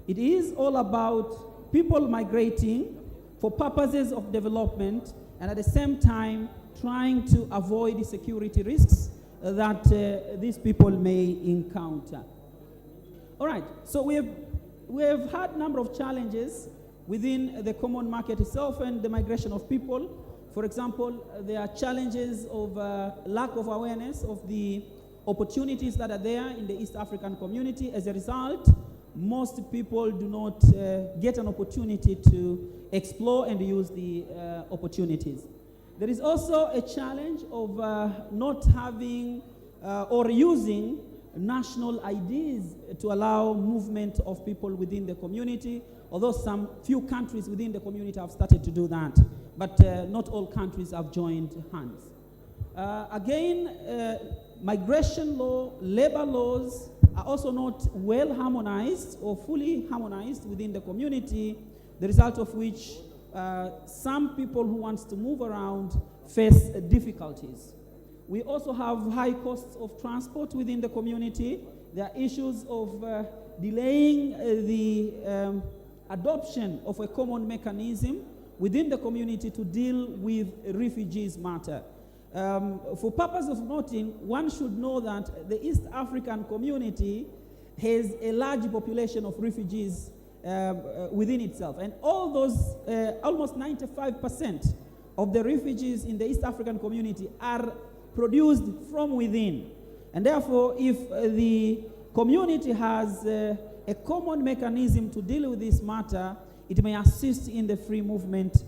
It is all about people migrating for purposes of development and at the same time trying to avoid the security risks that these people may encounter. All right, so we have had a number of challenges within the common market itself and the migration of people. For example, there are challenges of lack of awareness of the opportunities that are there in the East African community. As a result, most people do not get an opportunity to explore and use the opportunities. There is also a challenge of not having or using national IDs to allow movement of people within the community, although some few countries within the community have started to do that, but not all countries have joined hands. Migration law, labor laws are also not well harmonized or fully harmonized within the community, the result of which some people who want to move around face difficulties. We also have high costs of transport within the community. There are issues of delaying the adoption of a common mechanism within the community to deal with refugees matter. For purpose of noting, one should know that the East African community has a large population of refugees within itself. And all those, almost 95% of the refugees in the East African community are produced from within. And therefore, if the community has a common mechanism to deal with this matter, it may assist in the free movement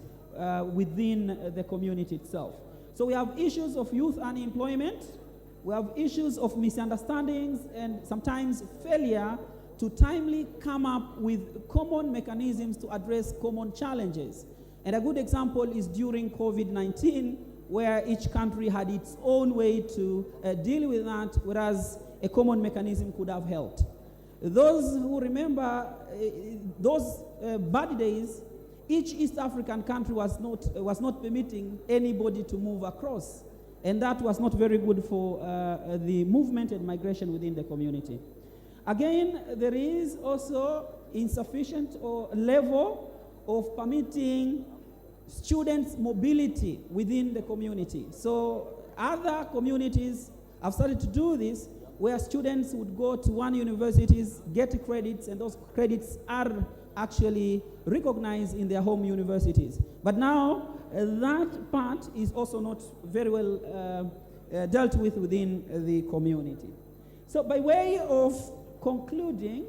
within the community itself. So we have issues of youth unemployment, we have issues of misunderstandings and sometimes failure to timely come up with common mechanisms to address common challenges. And a good example is during COVID-19, where each country had its own way to deal with that, whereas a common mechanism could have helped. Those who remember those bad days, each East African country was not permitting anybody to move across, and that was not very good for the movement and migration within the community. Again, there is also insufficient level of permitting students' mobility within the community. So other communities have started to do this, where students would go to one universities, get credits, and those credits are actually recognized in their home universities. But now, that part is also not very well dealt with within the community. So by way of concluding,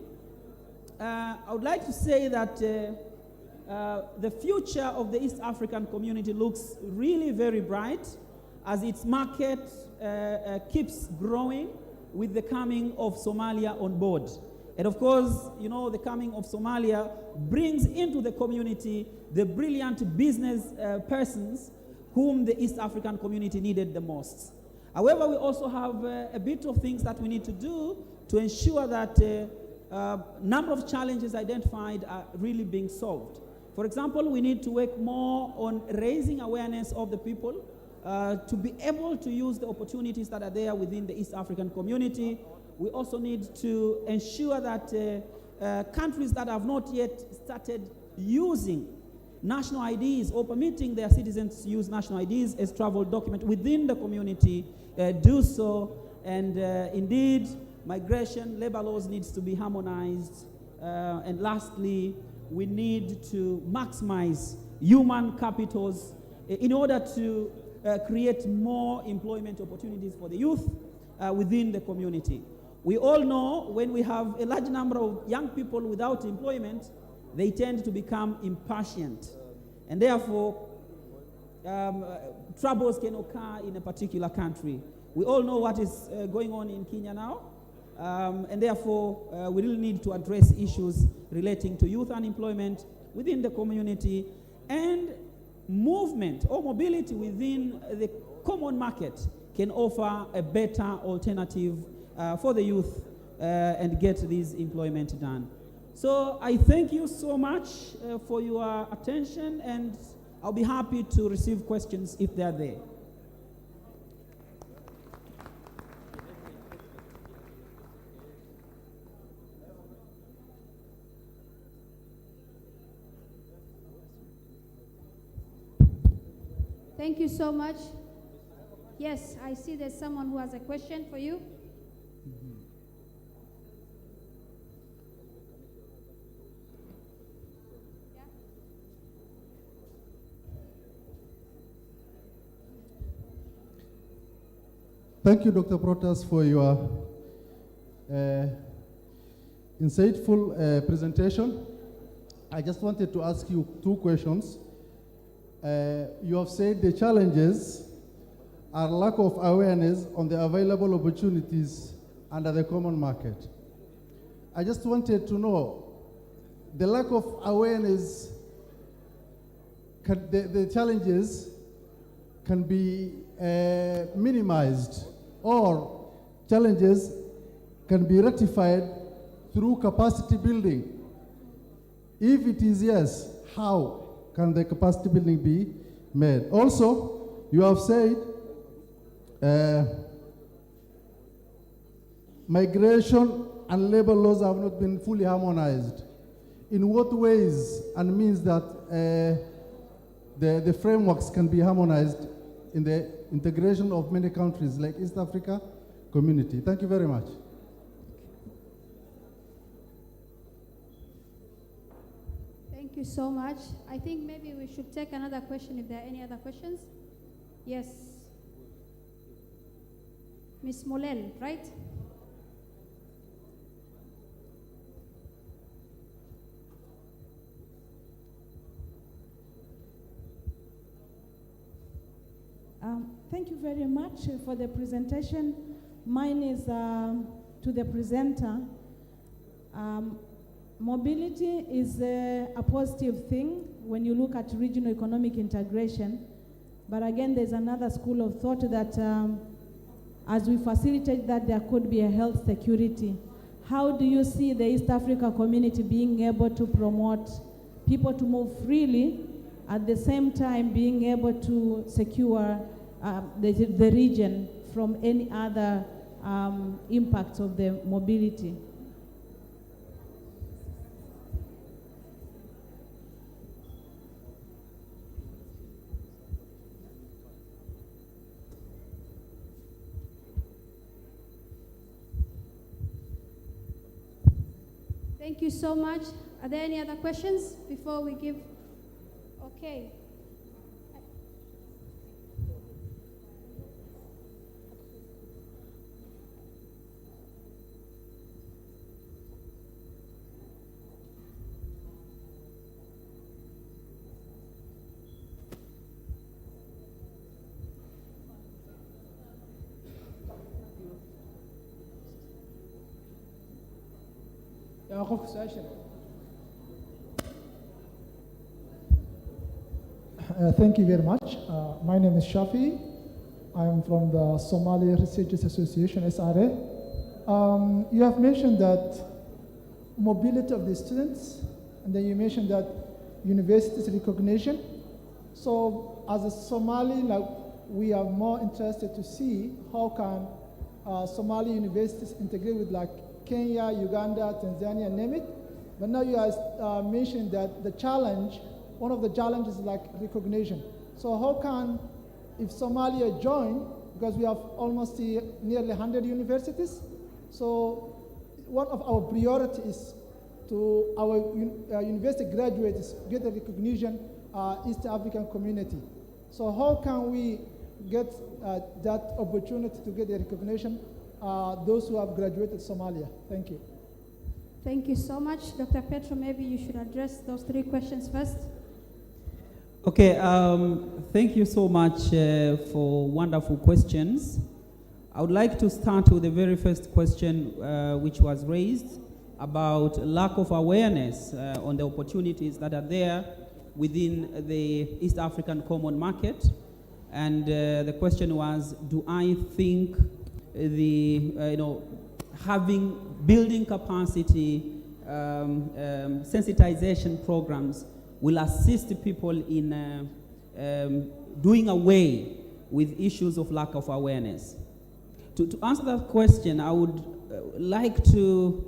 I would like to say that the future of the East African community looks really very bright as its market keeps growing with the coming of Somalia on board. And of course, you know, the coming of Somalia brings into the community the brilliant business persons whom the East African community needed the most. However, we also have a bit of things that we need to do to ensure that number of challenges identified are really being solved. For example, we need to work more on raising awareness of the people to be able to use the opportunities that are there within the East African community. We also need to ensure that countries that have not yet started using national IDs or permitting their citizens to use national IDs as travel document within the community do so. And indeed, migration, labor laws needs to be harmonized. And lastly, we need to maximize human capitals in order to create more employment opportunities for the youth within the community. We all know when we have a large number of young people without employment, they tend to become impatient. And therefore, troubles can occur in a particular country. We all know what is going on in Kenya now. And therefore, we really need to address issues relating to youth unemployment within the community and movement or mobility within the common market can offer a better alternative for the youth and get this employment done. So I thank you so much for your attention, and I'll be happy to receive questions if they're there. Thank you so much. Yes, I see there's someone who has a question for you. Thank you, Dr. Protas, for your insightful presentation. I just wanted to ask you 2 questions. You have said the challenges are lack of awareness on the available opportunities under the common market. I just wanted to know, the lack of awareness, the challenges can be minimized, or challenges can be rectified through capacity building. If it is yes, how can the capacity building be made? Also, you have said migration and labor laws have not been fully harmonized. In what ways and means that the frameworks can be harmonized in the integration of many countries like East Africa community? Thank you very much. Thank you so much. I think maybe we should take another question if there are any other questions. Yes. Ms. Molel, right? Thank you very much for the presentation. Mine is to the presenter. Mobility is a positive thing when you look at regional economic integration. But again, there's another school of thought that as we facilitate that, there could be a health security. How do you see the East Africa community being able to promote people to move freely, at the same time being able to secure the region from any other impacts of the mobility? Thank you so much. Are there any other questions before we give? Okay. Thank you very much. My name is Shafi. I'm from the Somali Researchers Association, SRA. You have mentioned that mobility of the students, and then you mentioned that universities recognition. So as a Somali, we are more interested to see how can Somali universities integrate with Kenya, Uganda, Tanzania, name it. But now you guys mentioned that one of the challenges is recognition. So how can, if Somalia join, because we have almost nearly 100 universities, so one of our priorities to our university graduates get a recognition East African community. So how can we get that opportunity to get the recognition those who have graduated Somalia? Thank you. Thank you so much. Dr. Petro, maybe you should address those 3 questions first. Okay, thank you so much for wonderful questions. I would like to start with the very first question which was raised about lack of awareness on the opportunities that are there within the East African Common Market. And the question was, do I think building capacity, sensitization programs will assist people in doing away with issues of lack of awareness? To answer that question, I would like to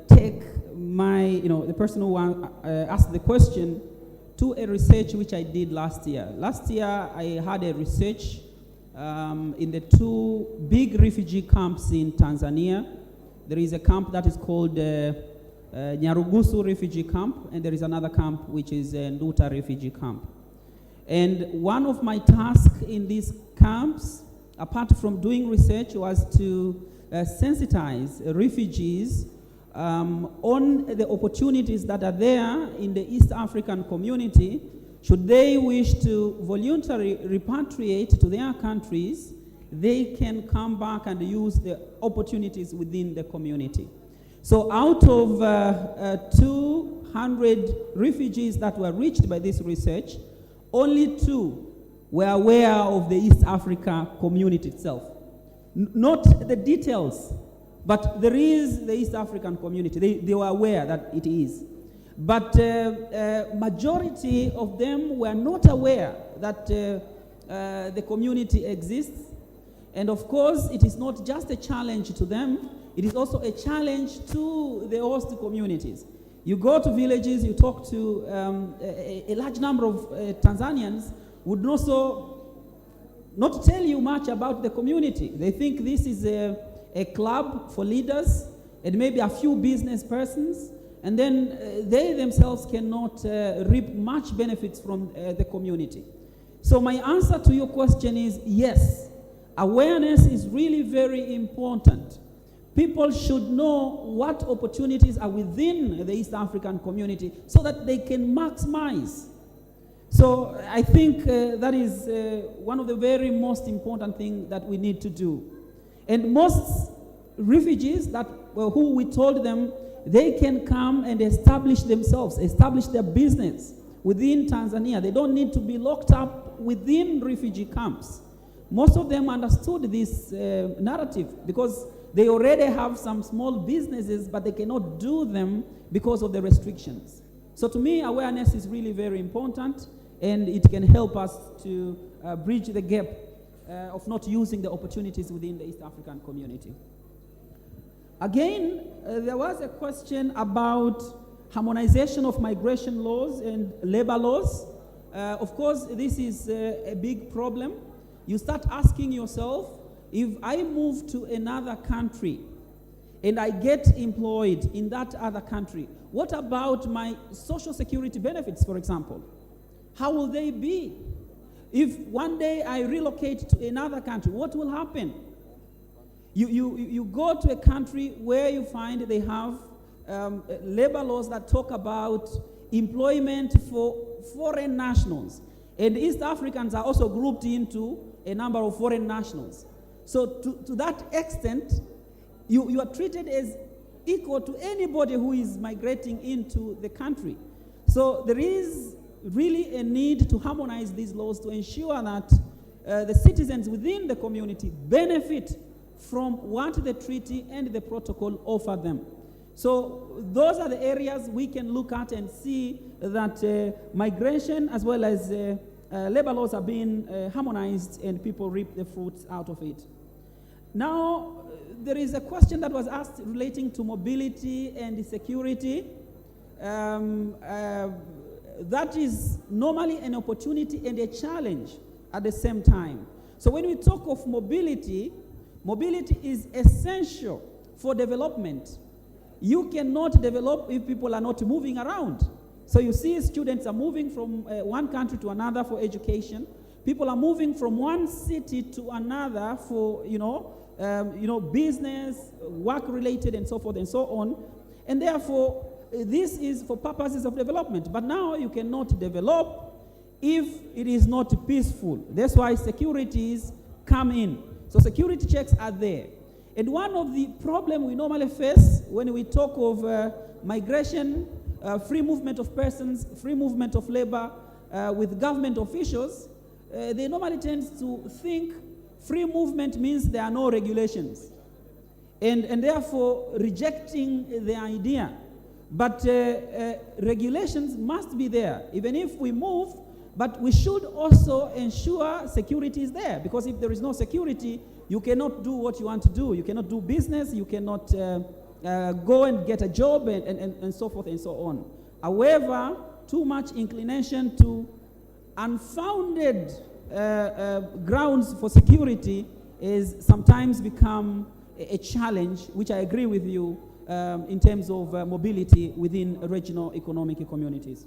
take the person who asked the question to a research which I did last year. Last year, I had a research in the 2 big refugee camps in Tanzania. There is a camp that is called Nyarugusu Refugee Camp, and there is another camp which is Nduta Refugee Camp. And one of my tasks in these camps, apart from doing research, was to sensitize refugees on the opportunities that are there in the East African community should they wish to voluntarily repatriate to their countries. They can come back and use the opportunities within the community. So out of 200 refugees that were reached by this research, only 2 were aware of the East Africa community itself. Not the details, but there is the East African community. They were aware that it is. But majority of them were not aware that the community exists. And of course, it is not just a challenge to them, it is also a challenge to the host communities. You go to villages, you talk to a large number of Tanzanians would also not tell you much about the community. They think this is a club for leaders and maybe a few business persons, and then they themselves cannot reap much benefits from the community. So my answer to your question is yes, awareness is really very important. People should know what opportunities are within the East African community so that they can maximize. So I think that is one of the very most important things that we need to do. And most refugees that who we told them they can come and establish themselves, establish their business within Tanzania. They don't need to be locked up within refugee camps. Most of them understood this narrative because they already have some small businesses, but they cannot do them because of the restrictions. So to me, awareness is really very important, and it can help us to bridge the gap of not using the opportunities within the East African community. Again, there was a question about harmonization of migration laws and labor laws. Of course, this is a big problem. You start asking yourself, if I move to another country and I get employed in that other country, what about my social security benefits, for example? How will they be? If one day I relocate to another country, what will happen? You go to a country where you find they have labor laws that talk about employment for foreign nationals. And East Africans are also grouped into a number of foreign nationals. So to that extent, you are treated as equal to anybody who is migrating into the country. So there is really a need to harmonize these laws to ensure that the citizens within the community benefit from what the treaty and the protocol offer them. So those are the areas we can look at and see that migration as well as labor laws are being harmonized and people reap the fruits out of it. Now, there is a question that was asked relating to mobility and security. That is normally an opportunity and a challenge at the same time. So when we talk of mobility, mobility is essential for development. You cannot develop if people are not moving around. So you see students are moving from one country to another for education. People are moving from one city to another for, business, work-related, and so forth and so on. And therefore, this is for purposes of development. But now you cannot develop if it is not peaceful. That's why securities come in. So security checks are there. And one of the problems we normally face when we talk of migration, free movement of persons, free movement of labor with government officials, they normally tend to think free movement means there are no regulations. And therefore rejecting the idea. But regulations must be there, even if we move, but we should also ensure security is there, because if there is no security, you cannot do what you want to do. You cannot do business, you cannot go and get a job, and so forth and so on. However, too much inclination to unfounded grounds for security is sometimes become a challenge, which I agree with you in terms of mobility within regional economic communities.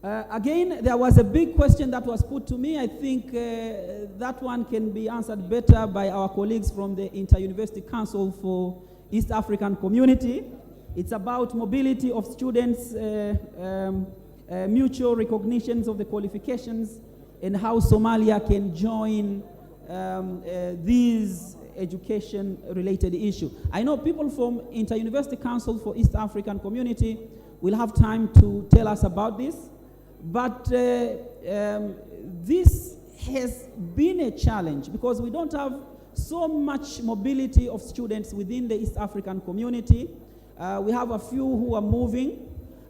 Again, there was a big question that was put to me. I think that one can be answered better by our colleagues from the Inter-University Council for East African Community. It's about mobility of students, mutual recognitions of the qualifications, and how Somalia can join these education-related issues. I know people from Inter-University Council for East African Community will have time to tell us about this, but this has been a challenge because we don't have so much mobility of students within the East African community. We have a few who are moving.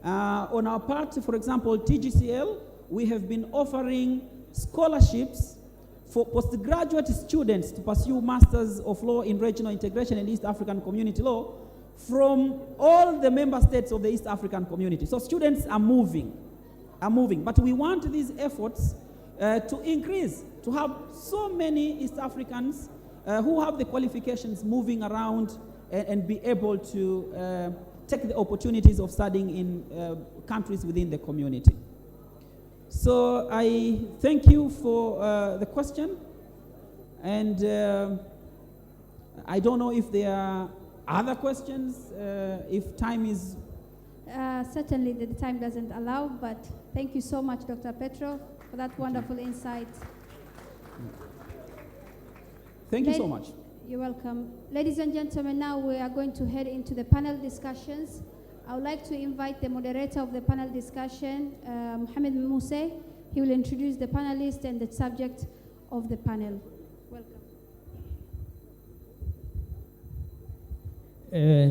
On our part, for example, TGCL, we have been offering scholarships for postgraduate students to pursue Masters of Law in Regional Integration and East African Community Law from all the member states of the East African community. So students are moving. But we want these efforts to increase, to have so many East Africans who have the qualifications moving around and be able to take the opportunities of studying in countries within the community. So I thank you for the question, and I don't know if there are other questions, if time is... Certainly the time doesn't allow, but thank you so much, Dr. Petro, for that wonderful insight. Thank you so much. You're welcome. Ladies and gentlemen, now we are going to head into the panel discussions. I would like to invite the moderator of the panel discussion, Mohamed Mousse. He will introduce the panelists and the subject of the panel. Welcome.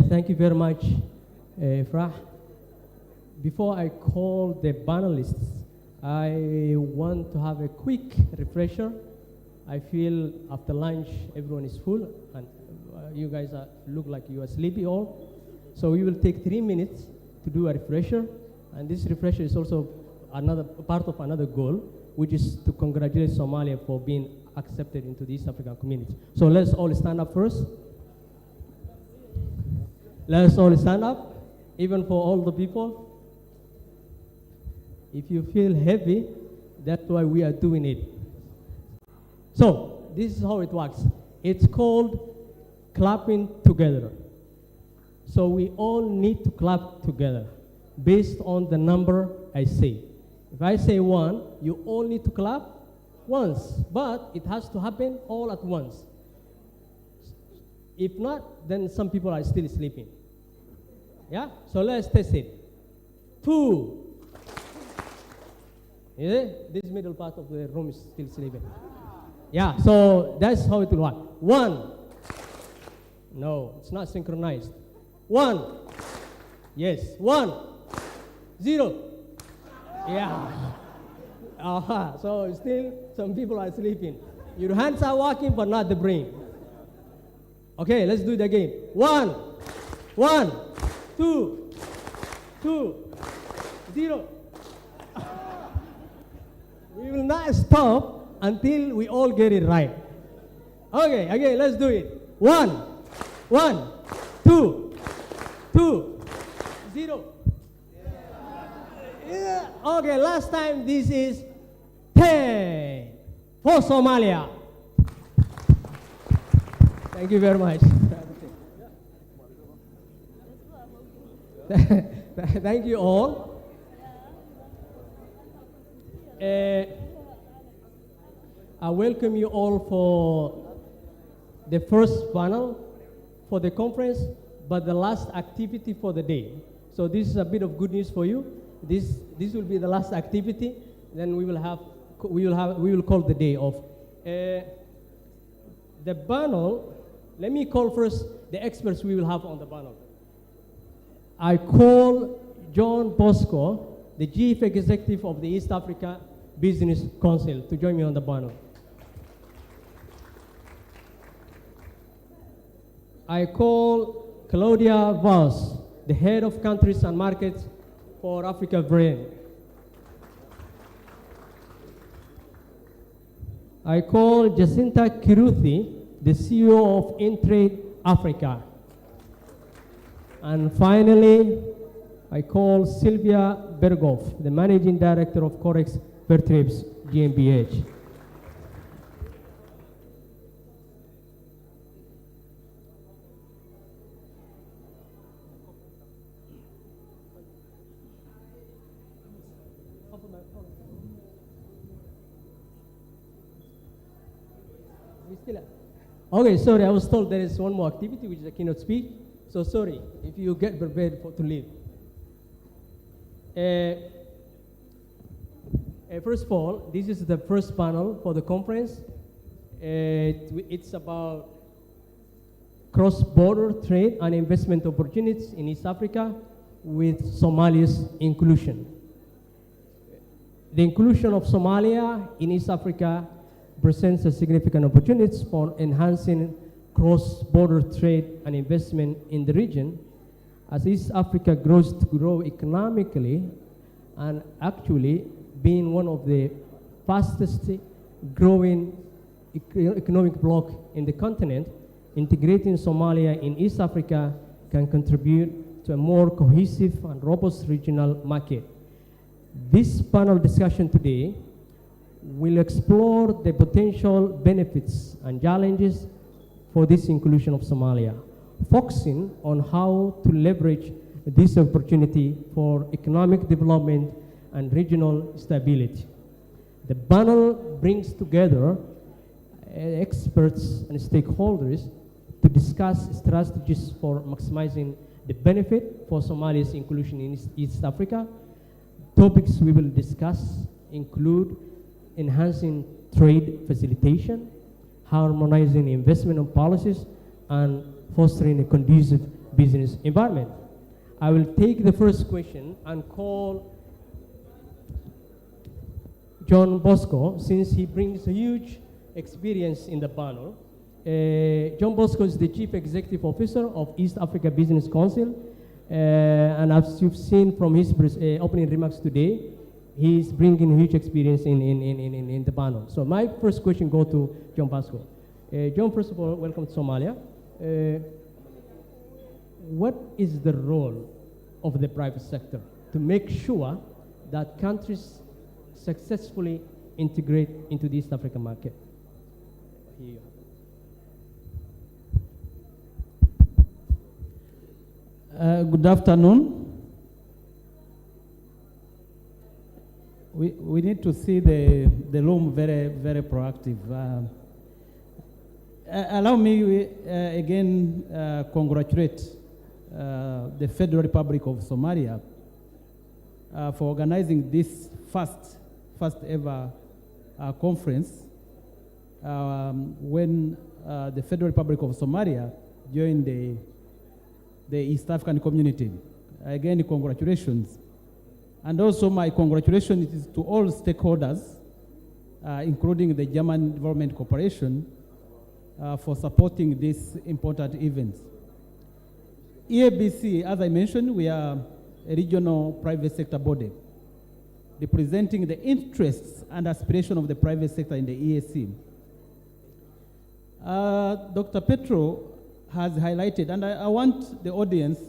Thank you very much, Farah. Before I call the panelists, I want to have a quick refresher. I feel after lunch everyone is full, and you guys look like you are sleepy all. So we will take 3 minutes to do a refresher, and this refresher is also another part of another goal, which is to congratulate Somalia for being accepted into the East African community. So let's all stand up first. Let's all stand up, even for all the people. If you feel heavy, that's why we are doing it. So this is how it works. It's called clapping together. So we all need to clap together based on the number I say. If I say 1, you all need to clap once, but it has to happen all at once. If not, then some people are still sleeping. Yeah? So let's test it. 2. Yeah? This middle part of the room is still sleeping. Yeah, so that's how it will work. 1. No, it's not synchronized. 1. Yes. 1. 0. Yeah. So still some people are sleeping. Your hands are working, but not the brain. Okay, let's do it again. 1. 1. 2. 2. 0. We will not stop until we all get it right. Okay, again, let's do it. 1. 1. 2. 2. 0. Yeah. Okay, last time this is 10 for Somalia. Thank you very much. Thank you all. I welcome you all for the first panel for the conference, but the last activity for the day. So this is a bit of good news for you. This will be the last activity. Then we will call the day off. The panel. Let me call first the experts we will have on the panel. I call John Bosco, the Chief Executive of the East Africa Business Council, to join me on the panel. I call Claudia Vaz, the Head of Countries and Markets for Africa Brain. I call Jacinta Kiruthi, the CEO of Intrade Africa. And finally, I call Sylvia Berghoff, the Managing Director of Corex Vertribes GmbH. Okay, sorry, I was told there is one more activity which I cannot speak. So sorry, if you get prepared to leave. First of all, this is the first panel for the conference. It's about cross-border trade and investment opportunities in East Africa with Somalia's inclusion. The inclusion of Somalia in East Africa presents a significant opportunities for enhancing cross-border trade and investment in the region as East Africa grows to grow economically and actually being one of the fastest growing economic bloc in the continent. Integrating Somalia in East Africa can contribute to a more cohesive and robust regional market. This panel discussion today will explore the potential benefits and challenges for this inclusion of Somalia, focusing on how to leverage this opportunity for economic development and regional stability. The panel brings together experts and stakeholders to discuss strategies for maximizing the benefit for Somalia's inclusion in East Africa. Topics we will discuss include enhancing trade facilitation, harmonizing investment policies, and fostering a conducive business environment. I will take the first question and call John Bosco, since he brings a huge experience in the panel. John Bosco is the Chief Executive Officer of East Africa Business Council, and as you've seen from his opening remarks today, he's bringing huge experience in the panel. So my first question goes to John Bosco. John, first of all, welcome to Somalia. What is the role of the private sector to make sure that countries successfully integrate into the East African market? Here. Good afternoon. We need to see the room very, very proactive. Allow me again congratulate the Federal Republic of Somalia for organizing this first ever conference when the Federal Republic of Somalia joined the East African community. Again, congratulations. And also my congratulations is to all stakeholders, including the German Development Corporation, for supporting this important event. EABC, as I mentioned, we are a regional private sector body representing the interests and aspirations of the private sector in the EAC. Dr. Petro has highlighted, and I want the audience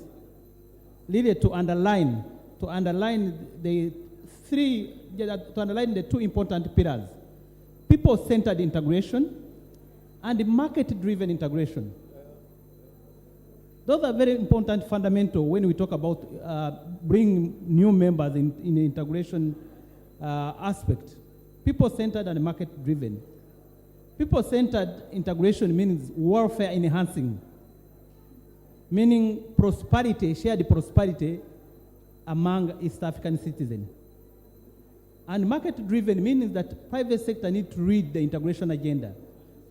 really to underline the two important pillars: people-centered integration and market-driven integration. Those are very important fundamental when we talk about bringing new members in the integration aspect. People-centered and market-driven. People-centered integration means welfare enhancing, meaning prosperity, shared prosperity among East African citizens. And market-driven means that private sector need to read the integration agenda,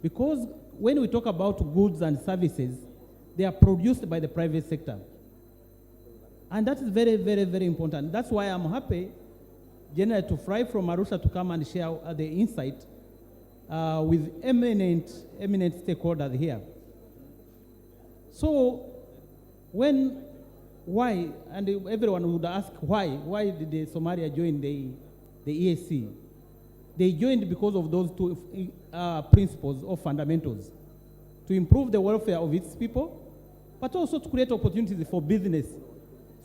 because when we talk about goods and services, they are produced by the private sector. And that is very, very, very important. That's why I'm happy, General, to fly from Arusha to come and share the insight with eminent stakeholders here. So when why, and everyone would ask why did the Somalia join the EAC? They joined because of those two principles or fundamentals: to improve the welfare of its people, but also to create opportunities for business,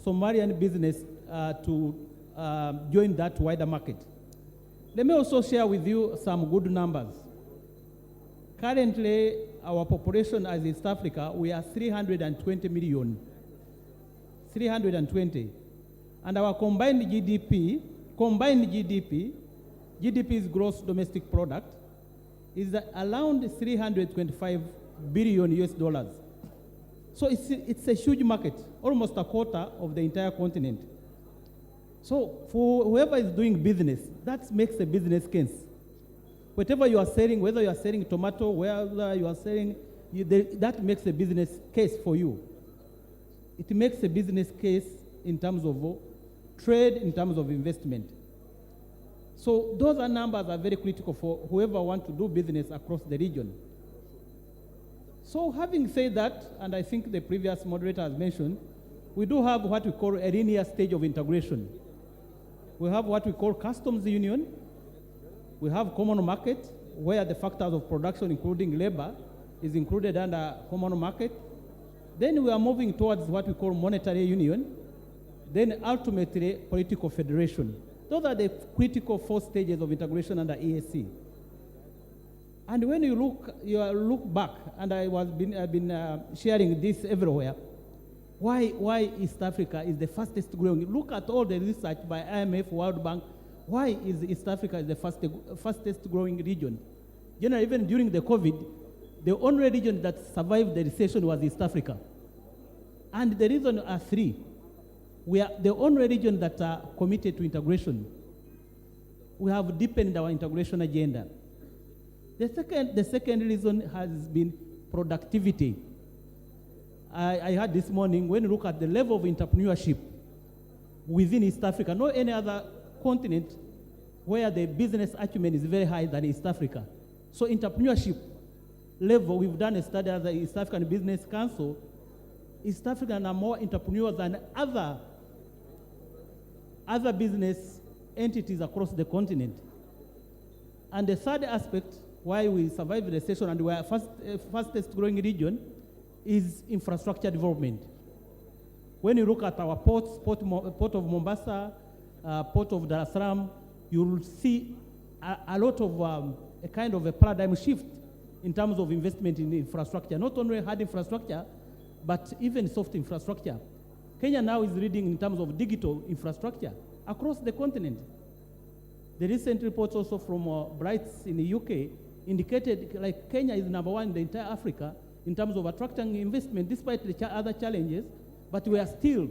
Somalian business, to join that wider market. Let me also share with you some good numbers. Currently, our population as East Africa, we are 320 million. 320. And our combined GDP is gross domestic product, is around 325 billion US dollars. So it's a huge market, almost a quarter of the entire continent. So for whoever is doing business, that makes a business case. Whatever you are selling, whether you are selling tomato, whether you are selling, that makes a business case for you. It makes a business case in terms of trade, in terms of investment. So those are numbers are very critical for whoever wants to do business across the region. So having said that, and I think the previous moderator has mentioned, we do have what we call a linear stage of integration. We have what we call customs union. We have common market, where the factors of production, including labor, is included under common market. Then we are moving towards what we call monetary union. Then ultimately, political federation. Those are the critical 4 stages of integration under EAC. And when you look back, and I've been sharing this everywhere, why East Africa is the fastest growing? Look at all the research by IMF, World Bank. Why is East Africa the fastest growing region? Generally, even during the COVID, the only region that survived the recession was East Africa. And the reason are 3. We are the only region that are committed to integration. We have deepened our integration agenda. The second reason has been productivity. I heard this morning, when you look at the level of entrepreneurship within East Africa, no any other continent where the business acumen is very high than East Africa. So entrepreneurship level, we've done a study as the East African Business Council. East African are more entrepreneurs than other business entities across the continent. And the third aspect, why we survived the recession and we are fastest growing region, is infrastructure development. When you look at our ports, Port of Mombasa, Port of Dar es Salaam, you will see a lot of a kind of a paradigm shift in terms of investment in infrastructure, not only hard infrastructure, but even soft infrastructure. Kenya now is leading in terms of digital infrastructure across the continent. The recent reports also from Brights in the UK indicated like Kenya is #1 in the entire Africa in terms of attracting investment despite the other challenges, but we are still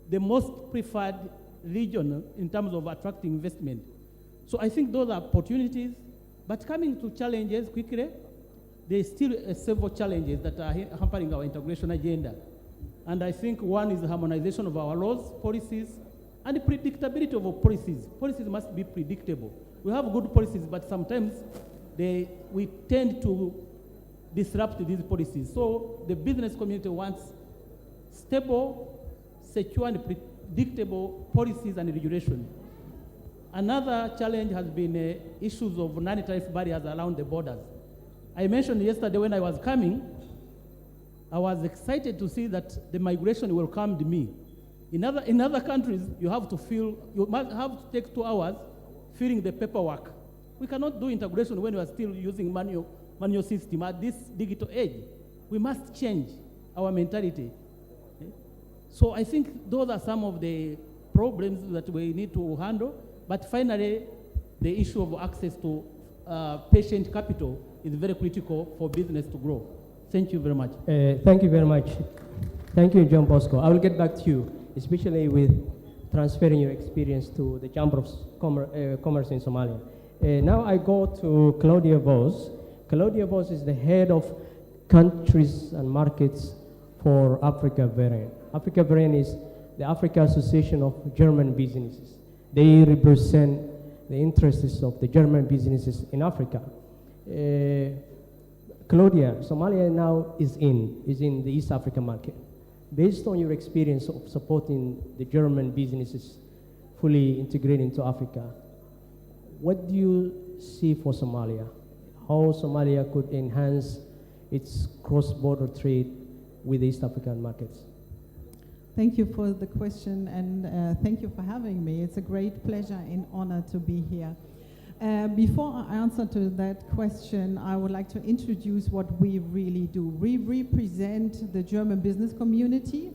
the most preferred region in terms of attracting investment. So I think those are opportunities, but coming to challenges quickly, there is still several challenges that are hampering our integration agenda. And I think one is the harmonization of our laws, policies, and the predictability of our policies. Policies must be predictable. We have good policies, but sometimes we tend to disrupt these policies. So the business community wants stable, secure, and predictable policies and regulation. Another challenge has been issues of non-tariff barriers around the borders. I mentioned yesterday when I was coming, I was excited to see that the migration welcomed me. In other countries, you must have to take 2 hours filling the paperwork. We cannot do integration when we are still using manual system at this digital age. We must change our mentality. Okay? So I think those are some of the problems that we need to handle. But finally, the issue of access to patient capital is very critical for business to grow. Thank you very much. Thank you very much. Thank you, John Bosco. I will get back to you, especially with transferring your experience to the Chamber of Commerce in Somalia. Now I go to Claudia Vos. Claudia Vos is the head of countries and markets for Africa Variant. Africa Variant is the Africa Association of German Businesses. They represent the interests of the German businesses in Africa. Claudia, Somalia now is in the East African market. based on your experience of supporting the German businesses fully integrated into Africa, what do you see for Somalia? How Somalia could enhance its cross-border trade with East African markets? Thank you for the question, and thank you for having me. It's a great pleasure and honor to be here. Before I answer to that question, I would like to introduce what we really do. We represent the German business community.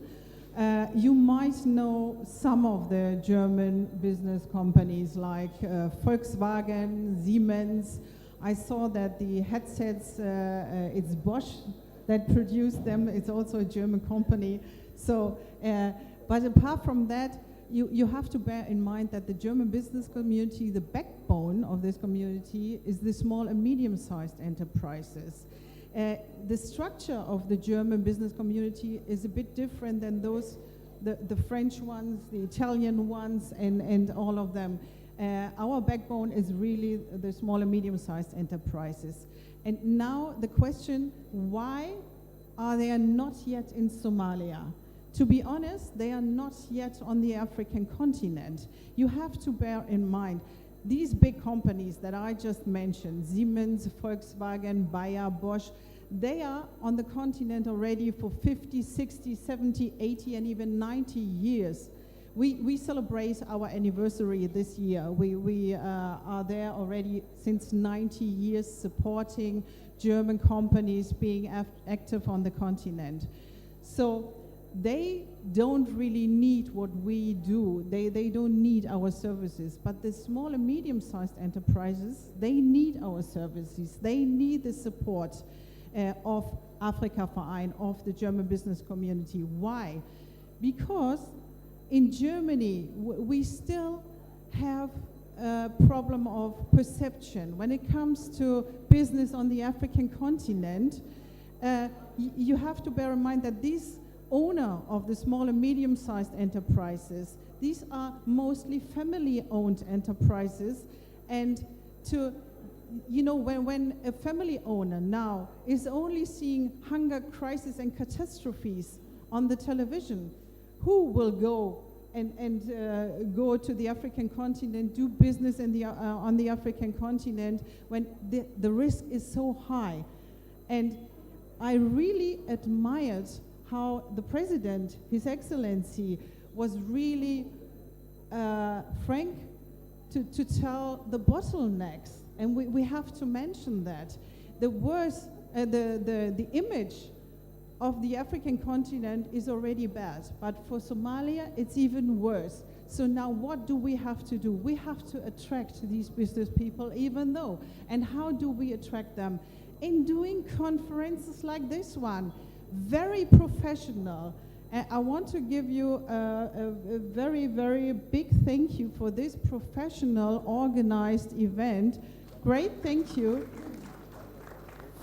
You might know some of the German business companies like Volkswagen, Siemens. I saw that the headsets, it's Bosch that produced them. It's also a German company. So, but apart from that, you have to bear in mind that the German business community, the backbone of this community is the small and medium-sized enterprises. The structure of the German business community is a bit different than those, the French ones, the Italian ones, and all of them. Our backbone is really the small and medium-sized enterprises. And now the question, why are they not yet in Somalia? To be honest, they are not yet on the African continent. You have to bear in mind, these big companies that I just mentioned, Siemens, Volkswagen, Bayer, Bosch, they are on the continent already for 50, 60, 70, 80, and even 90 years. We celebrate our anniversary this year. We are there already since 90 years supporting German companies being active on the continent. So they don't really need what we do. They don't need our services. But the small and medium-sized enterprises, they need our services. They need the support of Afrika Verein, of the German business community. Why? Because in Germany, we still have a problem of perception. When it comes to business on the African continent, you have to bear in mind that these owner of the small and medium-sized enterprises, these are mostly family-owned enterprises, and when a family owner now is only seeing hunger crisis and catastrophes on the television, who will go and go to the African continent, do business in on the African continent when the risk is so high? And I really admired how the president, His Excellency, was really frank to tell the bottlenecks, and we have to mention that. The worst, the image of the African continent is already bad, but for Somalia, it's even worse. So now what do we have to do? We have to attract these business people even though. And how do we attract them? In doing conferences like this one, very professional. I want to give you a very, very big thank you for this professional organized event. Great thank you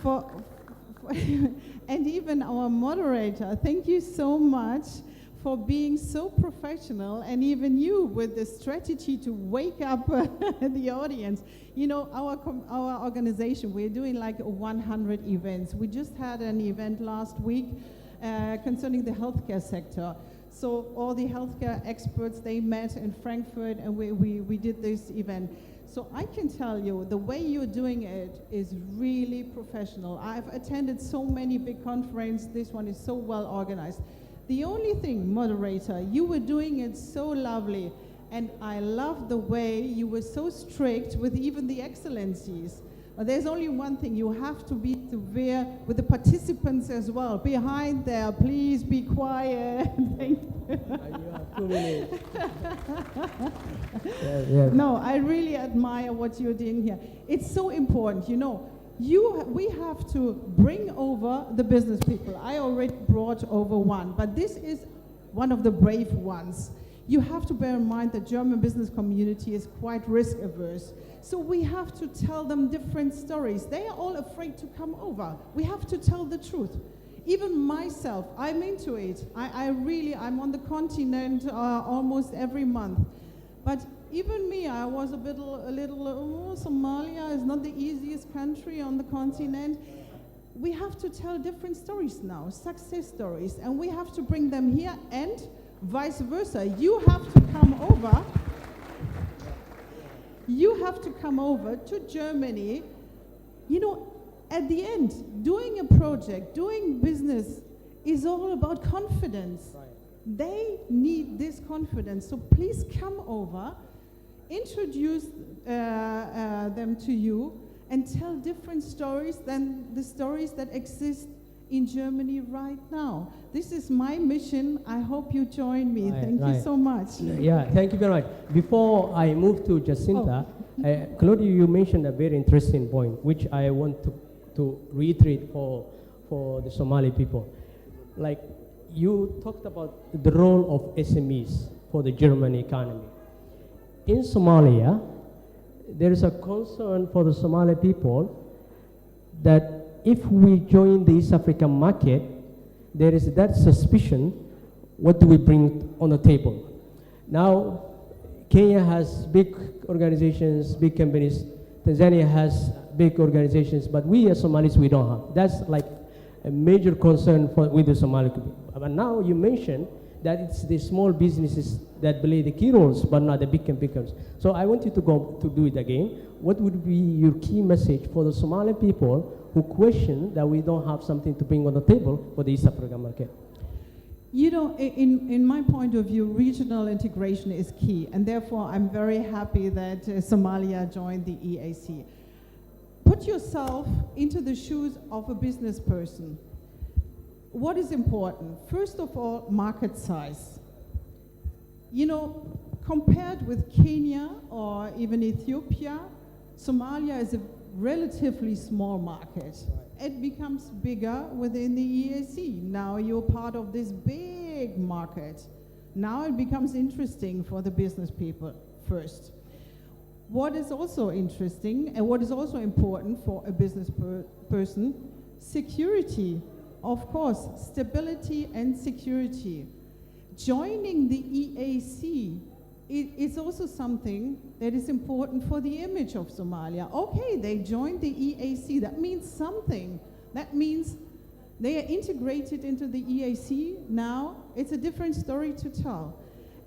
for and even our moderator, thank you so much for being so professional, and even you with the strategy to wake up the audience. You know, our organization, we're doing like 100 events. We just had an event last week concerning the healthcare sector. So all the healthcare experts, they met in Frankfurt, and we did this event. So I can tell you, the way you're doing it is really professional. I've attended so many big conferences. This one is so well organized. The only thing, moderator, you were doing it so lovely, and I love the way you were so strict with even the excellencies. There's only one thing, you have to be severe with the participants as well. Behind there, please be quiet. Thank you. You have 2 minutes. No, I really admire what you're doing here. It's so important, you know. We have to bring over the business people. I already brought over one, but this is one of the brave ones. You have to bear in mind that German business community is quite risk averse. So we have to tell them different stories. They are all afraid to come over. We have to tell the truth. Even myself, I'm into it. I'm on the continent almost every month. But even me, I was a little, Somalia is not the easiest country on the continent. we have to tell different stories now, success stories, and we have to bring them here, and vice versa. You have to come over. You have to come over to Germany. You know, at the end, doing a project, doing business is all about confidence. Right. They need this confidence. So please come over, introduce them to you, and tell different stories than the stories that exist in Germany right now. This is my mission. I hope you join me. Right, Thank you so much. Yeah, thank you very much. Before I move to Jacinta, Claudia, you mentioned a very interesting point, which I want to reiterate for the Somali people. Like, you talked about the role of SMEs for the German economy. In Somalia, there is a concern for the Somali people that if we join the East African market, there is that suspicion, what do we bring on the table? Now, Kenya has big organizations, big companies. Tanzania has big organizations, but we as Somalis, we don't have. That's like a major concern with the Somali people. But now you mentioned that it's the small businesses that play the key roles, but not the big companies. So I want you to go to do it again. What would be your key message for the Somali people who question that we don't have something to bring on the table for the East African market? You know, in my point of view, regional integration is key, and therefore I'm very happy that Somalia joined the EAC. Put yourself into the shoes of a business person. What is important? First of all, market size. You know, compared with Kenya or even Ethiopia, Somalia is a relatively small market. It becomes bigger within the EAC. Now you're part of this big market. Now it becomes interesting for the business people first. What is also interesting and what is also important for a business person, security. Of course, stability and security. Joining the EAC is also something that is important for the image of Somalia. Okay, they joined the EAC. That means something. That means they are integrated into the EAC. Now it's a different story to tell.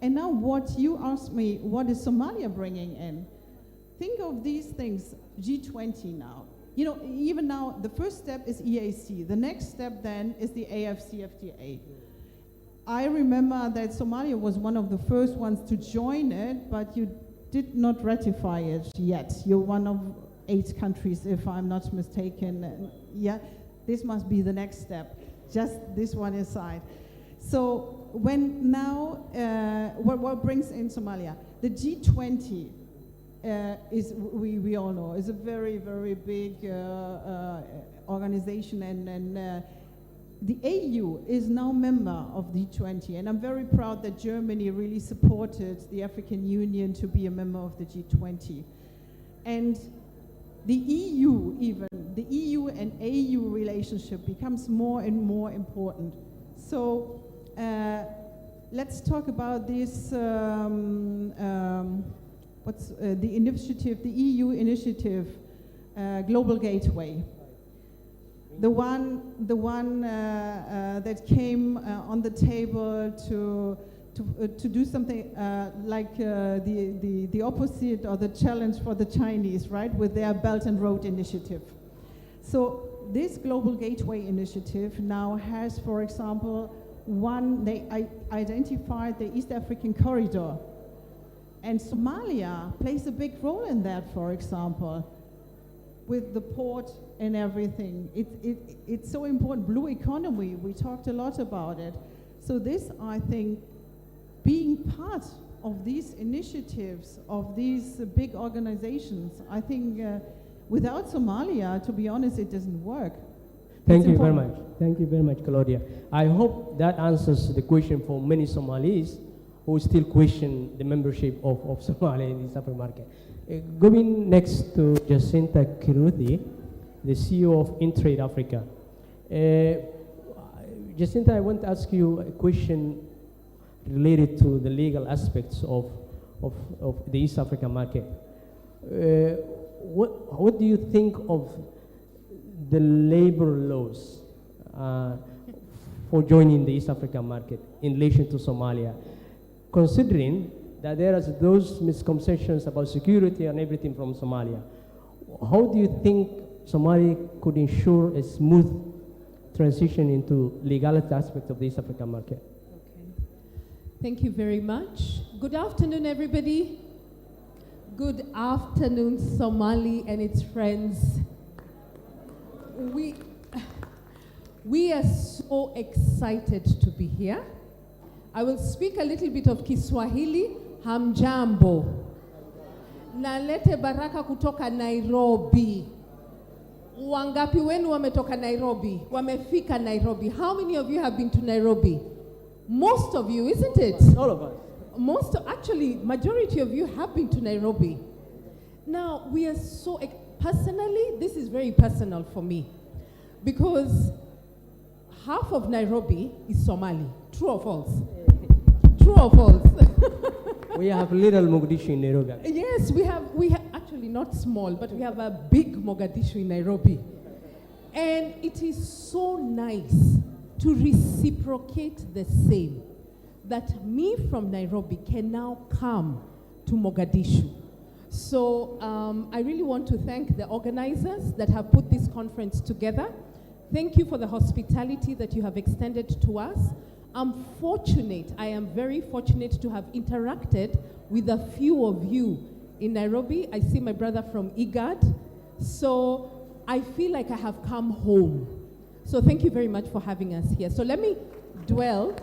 And now what you asked me, what is Somalia bringing in? Think of these things, G20 now. You know, even now, the first step is EAC. The next step then is the AFCFTA. I remember that Somalia was one of the first ones to join it, but you did not ratify it yet. You're one of 8 countries, if I'm not mistaken. Yeah, this must be the next step. Just this one aside. So when now, what brings in Somalia? The G20 is, we all know, is a very, very big organization, and the AU is now member of the G20, and I'm very proud that Germany really supported the African Union to be a member of the G20. And the EU even, the EU and AU relationship becomes more and more important. So let's talk about this, what's the initiative, the EU initiative, Global Gateway. The one that came on the table to do something like the opposite or the challenge for the Chinese, right, with their Belt and Road Initiative. So this Global Gateway Initiative now has, for example, they identified the East African Corridor, and Somalia plays a big role in that, for example, with the port and everything. It's so important. Blue economy, we talked a lot about it. So this, I think, being part of these initiatives, of these big organizations, I think without Somalia, to be honest, it doesn't work. Thank you very much. Thank you very much, Claudia. I hope that answers the question for many Somalis who still question the membership of Somalia in the East African market. Going next to Jacinta Kiruthi, the CEO of Intrade Africa. Jacinta, I want to ask you a question related to the legal aspects of the East African market. What do you think of the labor laws for joining the East African market in relation to Somalia, considering that there are those misconceptions about security and everything from Somalia. How do you think Somalia could ensure a smooth transition into legality aspect of the East African market? Okay. Thank you very much. Good afternoon, everybody. Good afternoon, Somali and its friends. We are so excited to be here. I will speak a little bit of Kiswahili. Hamjambo. Nalete baraka kutoka Nairobi. Wangapi wenu wametoka Nairobi? Wamefika Nairobi. How many of you have been to Nairobi? Most of you, isn't it? All of us. Actually, majority of you have been to Nairobi. Now, we are so, personally, this is very personal for me, because half of Nairobi is Somali. True or false? True or false? We have little Mogadishu in Nairobi. Yes, we have actually not small, but we have a big Mogadishu in Nairobi. And it is so nice to reciprocate the same, that me from Nairobi can now come to Mogadishu. So I really want to thank the organizers that have put this conference together. Thank you for the hospitality that you have extended to us. I am very fortunate to have interacted with a few of you in Nairobi. I see my brother from IGAD. So I feel like I have come home. So thank you very much for having us here. So let me dwell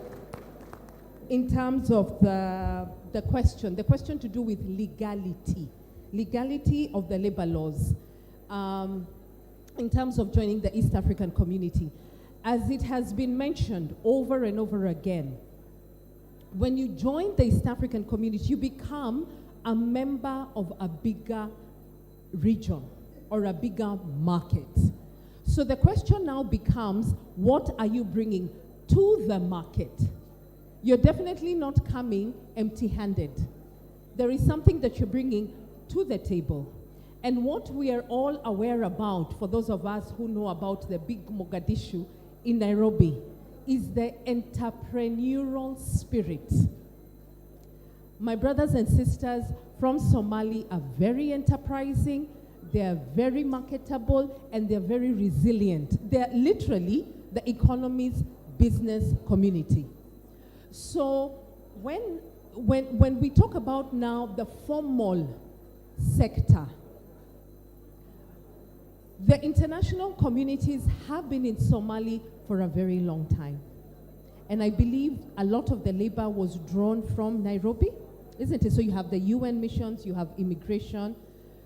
in terms of the question to do with legality of the labor laws in terms of joining the East African community. As it has been mentioned over and over again, when you join the East African community, you become a member of a bigger region or a bigger market. So the question now becomes, what are you bringing to the market? You're definitely not coming empty-handed. There is something that you're bringing to the table. And what we are all aware about, for those of us who know about the big Mogadishu in Nairobi, is the entrepreneurial spirit. My brothers and sisters from Somali are very enterprising, they are very marketable, and they're very resilient. They're literally the economy's business community. So when we talk about now the formal sector, the international communities have been in Somali for a very long time. And I believe a lot of the labor was drawn from Nairobi, isn't it? So you have the UN missions, you have immigration,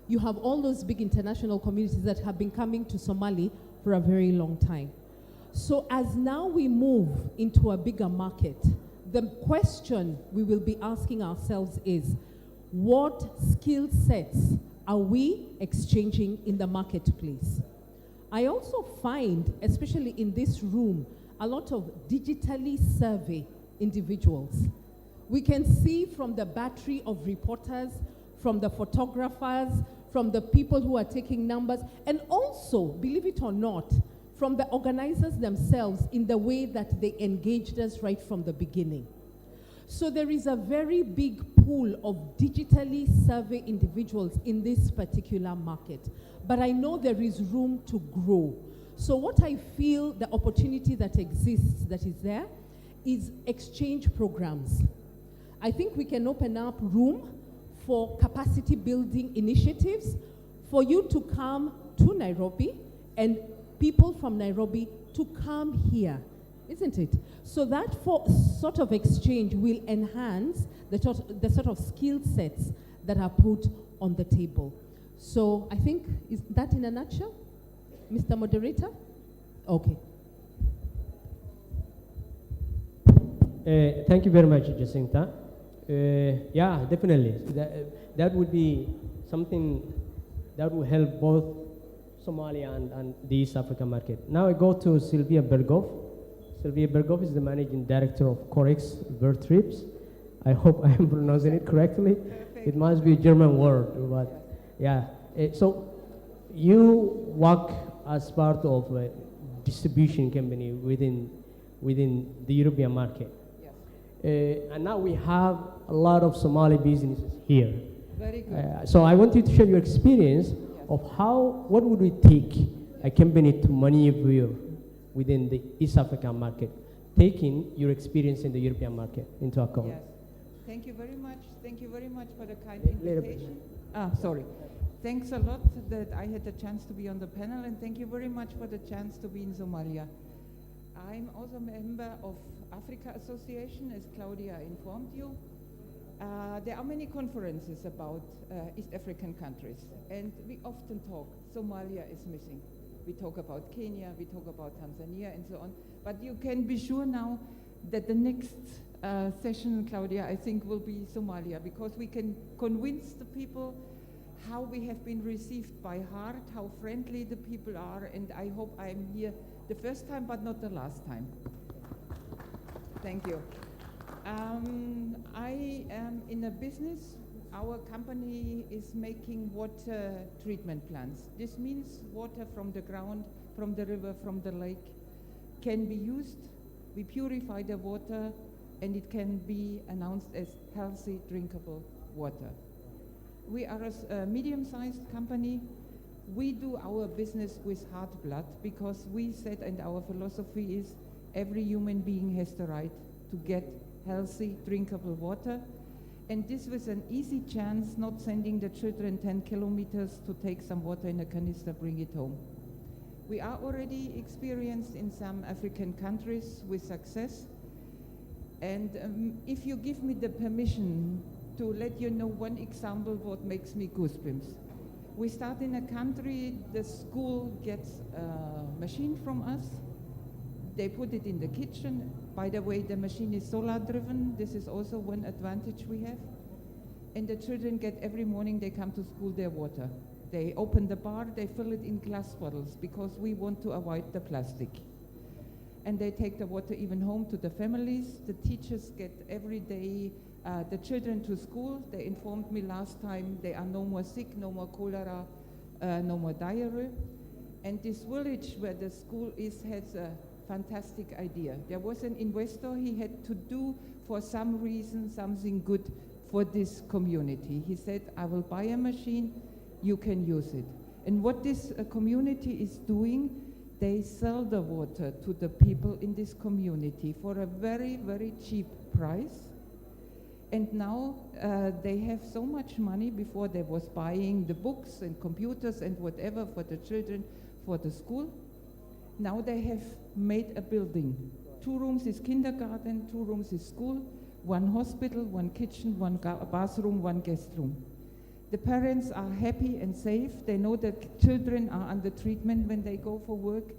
you have all those big international communities that have been coming to Somali for a very long time. So as now we move into a bigger market, the question we will be asking ourselves is, what skill sets are we exchanging in the marketplace? I also find, especially in this room, a lot of digitally savvy individuals. We can see from the battery of reporters, from the photographers, from the people who are taking numbers, and also, believe it or not, from the organizers themselves in the way that they engaged us right from the beginning. So there is a very big pool of digitally savvy individuals in this particular market. But I know there is room to grow. So what I feel the opportunity that exists, that is there, is exchange programs. I think we can open up room for capacity building initiatives for you to come to Nairobi and people from Nairobi to come here, isn't it? So that sort of exchange will enhance the sort of skill sets that are put on the table. So I think, is that in a nutshell, Mr. Moderator? Okay. Thank you very much, Jacinta. Yeah, definitely. That would be something that will help both Somalia and the East African market. Now I go to Sylvia Berghoff. Sylvia Berghoff is the Managing Director of Corex Vertrips. I hope I am pronouncing it correctly. It must be a German word, but yeah. So you work as part of a distribution company within the European market. Yes. And now we have a lot of Somali businesses here. Very good. So I want you to share your experience of what would it take a company to maneuver within the East African market, taking your experience in the European market into account. Yes. Thank you very much. Thank you very much for the kind invitation. Sorry. Thanks a lot that I had the chance to be on the panel, and thank you very much for the chance to be in Somalia. I'm also a member of Africa Association, as Claudia informed you. There are many conferences about East African countries, and we often talk, Somalia is missing. We talk about Kenya, we talk about Tanzania, and so on. But you can be sure now that the next session, Claudia, I think will be Somalia, because we can convince the people how we have been received by heart, how friendly the people are, and I hope I'm here the first time, but not the last time. Thank you. I am in a business. Our company is making water treatment plants. This means water from the ground, from the river, from the lake can be used. We purify the water, and it can be announced as healthy, drinkable water. We are a medium-sized company. We do our business with hard blood because we said, and our philosophy is, every human being has the right to get healthy, drinkable water. And this was an easy chance, not sending the children 10 kilometers to take some water in a canister, bring it home. We are already experienced in some African countries with success. And if you give me the permission to let you know one example what makes me goosebumps. We start in a country, the school gets a machine from us. They put it in the kitchen. By the way, the machine is solar driven. This is also one advantage we have. And the children get every morning, they come to school, their water. They open the bar, they fill it in glass bottles because we want to avoid the plastic. And they take the water even home to the families. The teachers get every day the children to school. They informed me last time there are no more sick, no more cholera, no more diarrhea. And this village where the school is has a fantastic idea. There was an investor, he had to do for some reason something good for this community. He said, I will buy a machine, you can use it. And what this community is doing, they sell the water to the people in this community for a very, very cheap price. And now they have so much money. Before they was buying the books and computers and whatever for the children for the school. Now they have made a building. 2 rooms is kindergarten, 2 rooms is school, 1 hospital, 1 kitchen, 1 bathroom, 1 guest room. The parents are happy and safe. They know that children are under treatment when they go for work.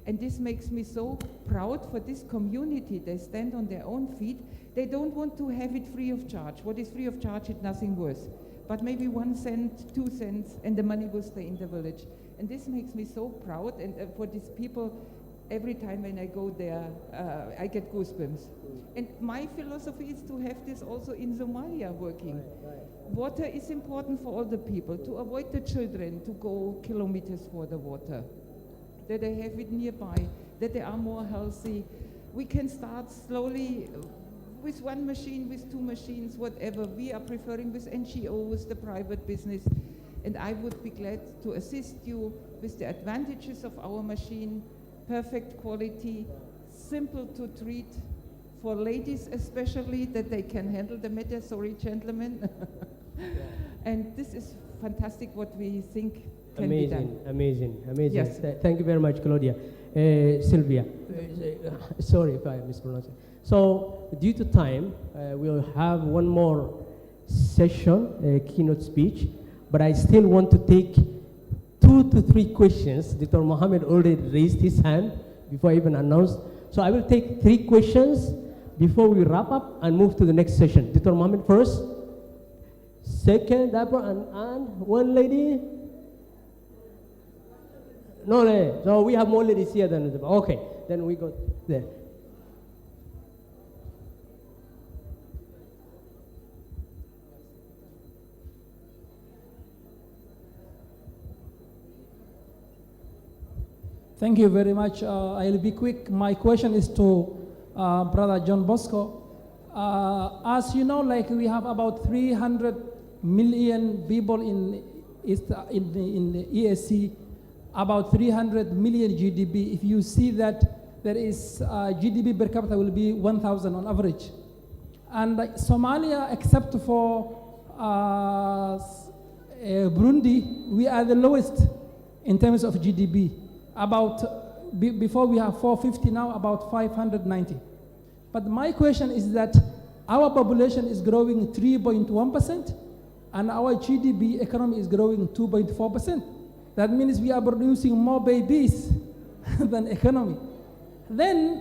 And this makes me so proud for this community. They stand on their own feet. They don't want to have it free of charge. What is free of charge is nothing worse. But maybe 1 cent, 2 cents, and the money will stay in the village. And this makes me so proud. And for these people, every time when I go there, I get goosebumps. And my philosophy is to have this also in Somalia working. Water is important for all the people, to avoid the children to go kilometers for the water, that they have it nearby, that they are more healthy. We can start slowly with 1 machine, with 2 machines, whatever. We are preferring with NGOs, the private business, and I would be glad to assist you with the advantages of our machine, perfect quality, simple to treat, for ladies especially, that they can handle the matter. Sorry, gentlemen. And this is fantastic what we think can be done. Amazing. Yes. Thank you very much, Claudia. Sylvia, sorry if I mispronounced it. So, due to time, we'll have one more session, a keynote speech, but I still want to take 2 to 3 questions. Dr. Mohammed already raised his hand before I even announced. So I will take 3 questions before we wrap up and move to the next session. Dr. Mohammed first, second, Deborah, and 1 lady. No, no, so we have more ladies here than Deborah. Okay, then we go there. Thank you very much. I'll be quick. My question is to Brother John Bosco. As you know, like we have about 300 million people in the EAC, about 300 million GDP. If you see that there is GDP per capita will be 1,000 on average. And Somalia, except for Burundi, we are the lowest in terms of GDP. Before we have 450, now about 590. But my question is that our population is growing 3.1%, and our GDP economy is growing 2.4%. That means we are producing more babies than economy. Then,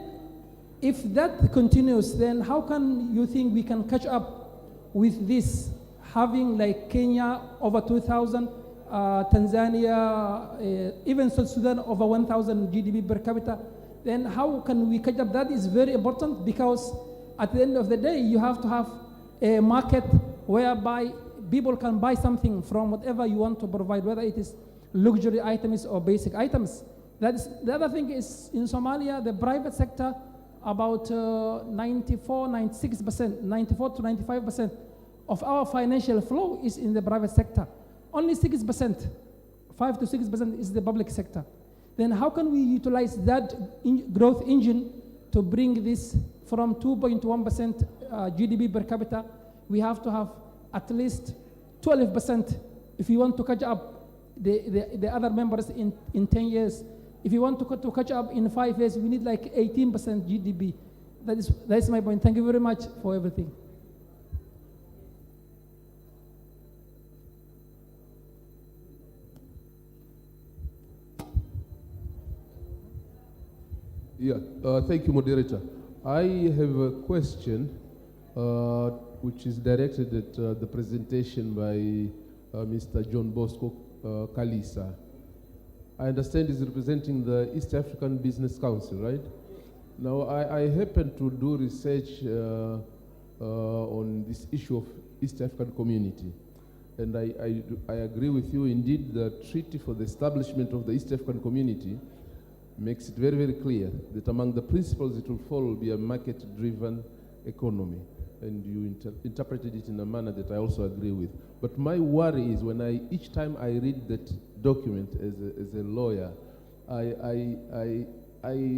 if that continues, then how can you think we can catch up with this, having like Kenya over 2,000, Tanzania, even South Sudan over 1,000 GDP per capita? Then how can we catch up? That is very important, because at the end of the day, you have to have a market whereby people can buy something from whatever you want to provide, whether it is luxury items or basic items. The other thing is, in Somalia, the private sector, about 94 to 95% of our financial flow is in the private sector. Only 6%, 5 to 6% is the public sector. Then how can we utilize that growth engine to bring this from 2.1% GDP per capita? We have to have at least 12% if you want to catch up the other members in 10 years. If you want to catch up in 5 years, we need like 18% GDP. That is my point. Thank you very much for everything. Yeah, thank you, moderator. I have a question which is directed at the presentation by Mr. John Bosco Kalisa. I understand he's representing the East African Business Council, right? Now, I happen to do research on this issue of East African community. And I agree with you. Indeed, the treaty for the establishment of the East African community makes it very, very clear that among the principles it will follow will be a market-driven economy. And you interpreted it in a manner that I also agree with. But my worry is when each time I read that document as a lawyer, I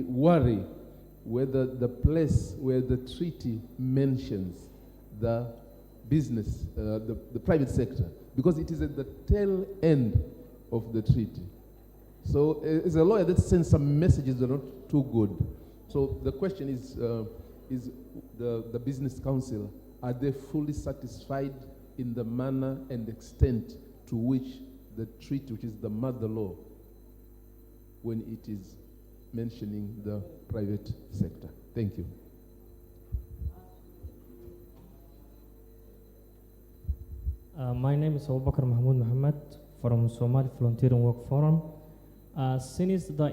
worry whether the place where the treaty mentions the business, the private sector, because it is at the tail end of the treaty. So as a lawyer, that sends some messages that are not too good. So the question is the Business Council, are they fully satisfied in the manner and extent to which the treaty, which is the mother law, when it is mentioning the private sector? Thank you. My name is Abubakar Mahmoud Muhammad from Somali Volunteering Work Forum. Since the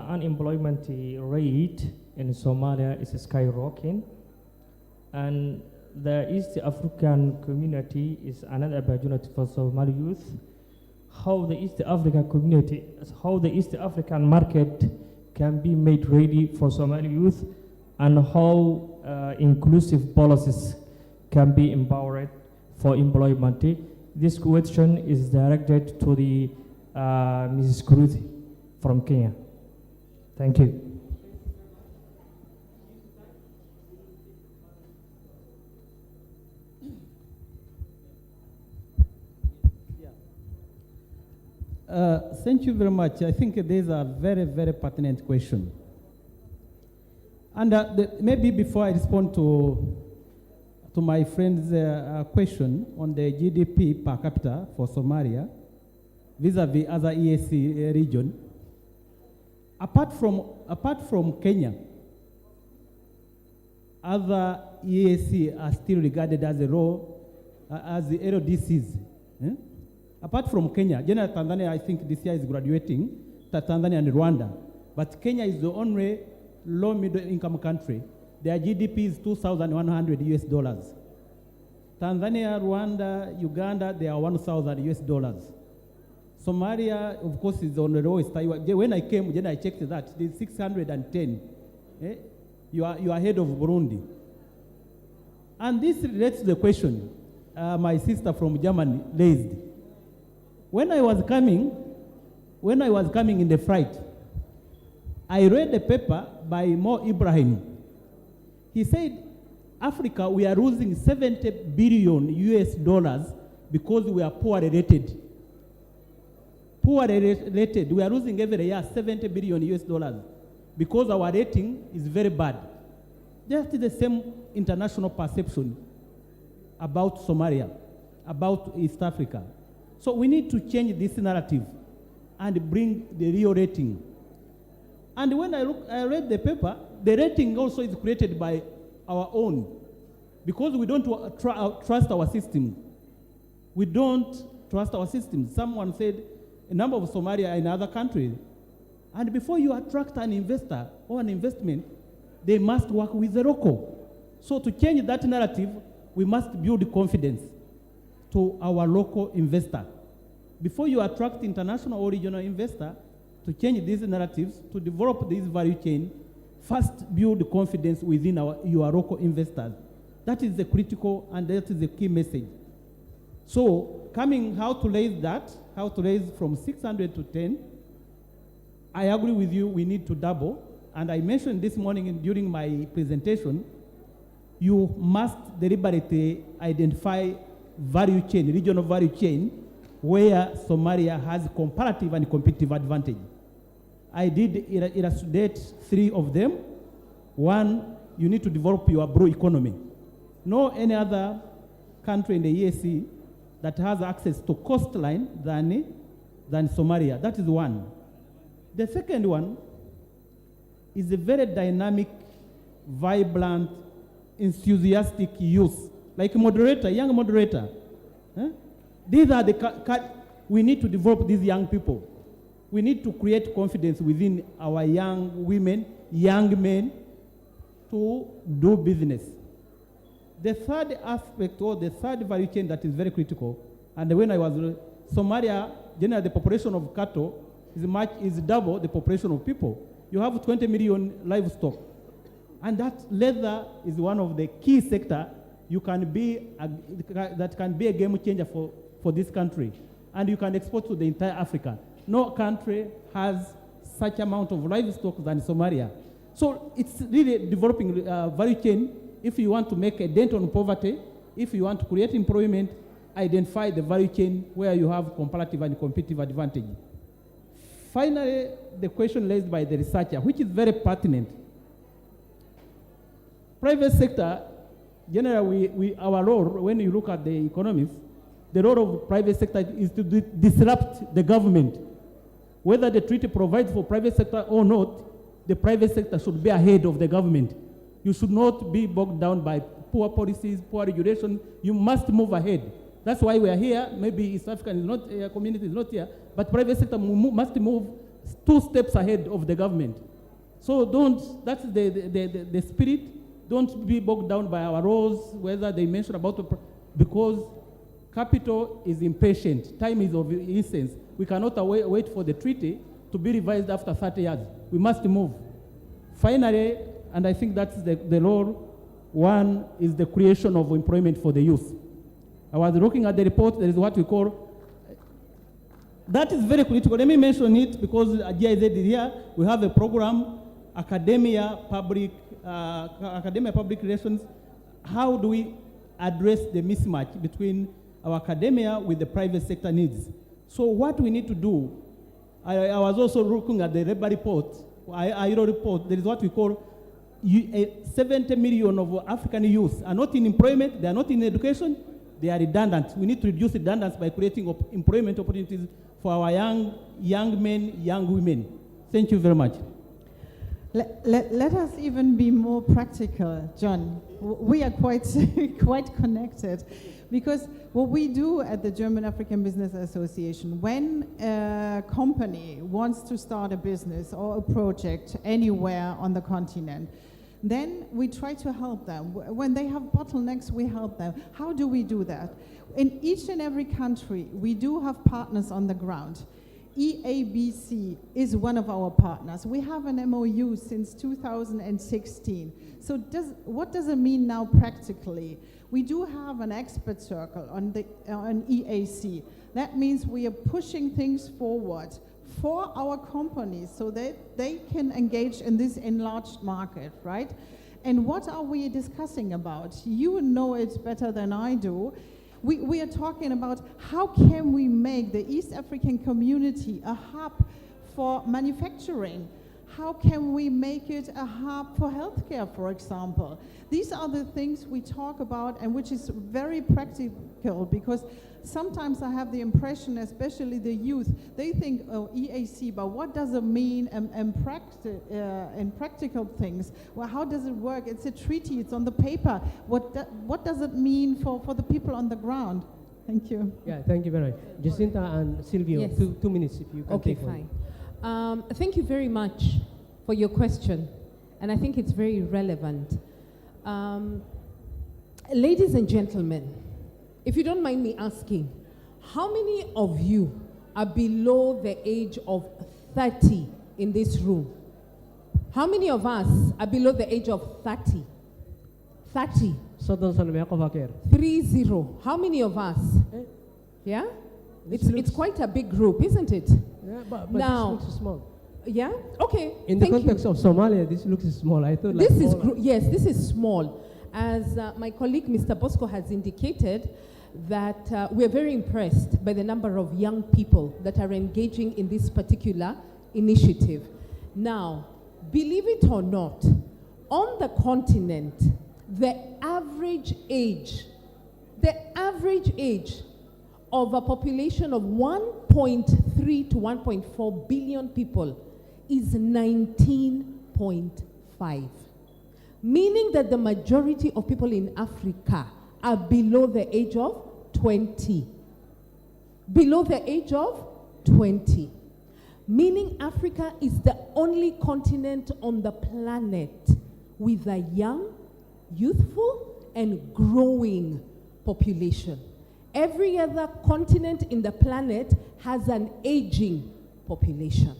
unemployment rate in Somalia is skyrocketing, and the East African community is another opportunity for Somali youth, how the East African market can be made ready for Somali youth, and how inclusive policies can be empowered for employment. This question is directed to the Mrs. Kruthi from Kenya. Thank you. Thank you very much. I think these are very, very pertinent question. And maybe before I respond to my friend's question on the GDP per capita for Somalia, vis-a-vis other EAC region, apart from Kenya, other EAC are still regarded as the LDCs. Apart from Kenya, general Tanzania, I think this year is graduating, Tanzania and Rwanda. But Kenya is the only low middle income country. Their GDP is $2,100 US. Tanzania, Rwanda, Uganda, they are $1,000 US. Somalia, of course, is on the lowest. When I came, then I checked that. There's 610. You are ahead of Burundi. And this relates to the question my sister from Germany raised. When I was coming in the flight, I read a paper by Mo Ibrahim. He said, Africa, we are losing 70 billion US dollars because we are poorly rated. Poorly rated, we are losing every year 70 billion US dollars because our rating is very bad. That is the same international perception about Somalia, about East Africa. So we need to change this narrative and bring the real rating. And when I read the paper, the rating also is created by our own, because we don't trust our system. We don't trust our system. Someone said a number of Somalia in other countries, and before you attract an investor or an investment, they must work with the local. So to change that narrative, we must build confidence to our local investor. Before you attract international or regional investor, to change these narratives, to develop this value chain, first build confidence within your local investors. That is the critical and that is the key message. So how to raise from 600 to 10, I agree with you, we need to double. And I mentioned this morning during my presentation, you must deliberately identify value chain, regional value chain, where Somalia has comparative and competitive advantage. I did elucidate 3 of them. 1, you need to develop your blue economy. No any other country in the EAC that has access to coastline than Somalia. That is 1. The second one is a very dynamic, vibrant, enthusiastic youth, like young moderator. These are we need to develop these young people. We need to create confidence within our young women, young men, to do business. The third aspect, or the third value chain that is very critical, and when I was Somalia, generally the population of cattle is double the population of people. You have 20 million livestock, and that leather is one of the key sector that can be a game changer for this country, and you can export to the entire Africa. No country has such amount of livestock than Somalia. So it's really developing value chain. If you want to make a dent on poverty, if you want to create employment, identify the value chain where you have comparative and competitive advantage. Finally, the question raised by the researcher, which is very pertinent. Private sector, generally, our role, when you look at the economics, the role of private sector is to disrupt the government. Whether the treaty provides for private sector or not, the private sector should be ahead of the government. You should not be bogged down by poor policies, poor regulation. You must move ahead. That's why we are here. Maybe East African community is not here, but private sector must move 2 steps ahead of the government. So that's the spirit. Don't be bogged down by our roles, whether they mention about, because capital is impatient. Time is of essence. We cannot wait for the treaty to be revised after 30 years. We must move. Finally, and I think that's the role, 1 is the creation of employment for the youth. I was looking at the report, there is what we call, that is very critical. Let me mention it because GIZ is here. We have a program, academia, public relations. How do we address the mismatch between our academia with the private sector needs? So what we need to do, I was also looking at the labor report, ILO report, there is what we call 70 million of African youth are not in employment, they are not in education, they are redundant. We need to reduce redundancy by creating employment opportunities for our young men, young women. Thank you very much. Let us even be more practical, John. We are quite connected, because what we do at the German African Business Association, when a company wants to start a business or a project anywhere on the continent, Then we try to help them. When they have bottlenecks, we help them. How do we do that? In each and every country, we do have partners on the ground. EABC is one of our partners. We have an MOU since 2016. So what does it mean now practically? We do have an expert circle on EAC. That means we are pushing things forward for our companies so that they can engage in this enlarged market, right? And what are we discussing about? You know it better than I do. We are talking about how can we make the East African community a hub for manufacturing? How can we make it a hub for healthcare, for example? These are the things we talk about, and which is very practical, because sometimes I have the impression, especially the youth, they think, oh, EAC, but what does it mean in practical things? Well, how does it work? It's a treaty, it's on the paper. What does it mean for the people on the ground? Thank you. Yeah, thank you very much. Jacinta and Silvio, Yes. 2 minutes if you can Okay, take one. fine. Thank you very much for your question, and I think it's very relevant. Ladies and gentlemen, if you don't mind me asking, how many of you are below the age of 30 in this room? How many of us are below the age of 30? 30. 30. How many of us? Yeah? It's quite a big group, isn't it? Yeah, but now, this looks small. Yeah? Okay. In the context of Somalia, this looks small. I thought this like is all- yes, this is small. As my colleague Mr. Bosco has indicated, that we are very impressed by the number of young people that are engaging in this particular initiative. Now, believe it or not, on the continent, the average age of a population of 1.3 to 1.4 billion people is 19.5. Meaning that the majority of people in Africa are below the age of 20. Below the age of 20. Meaning Africa is the only continent on the planet with a young, youthful, and growing population. Every other continent in the planet has an aging population.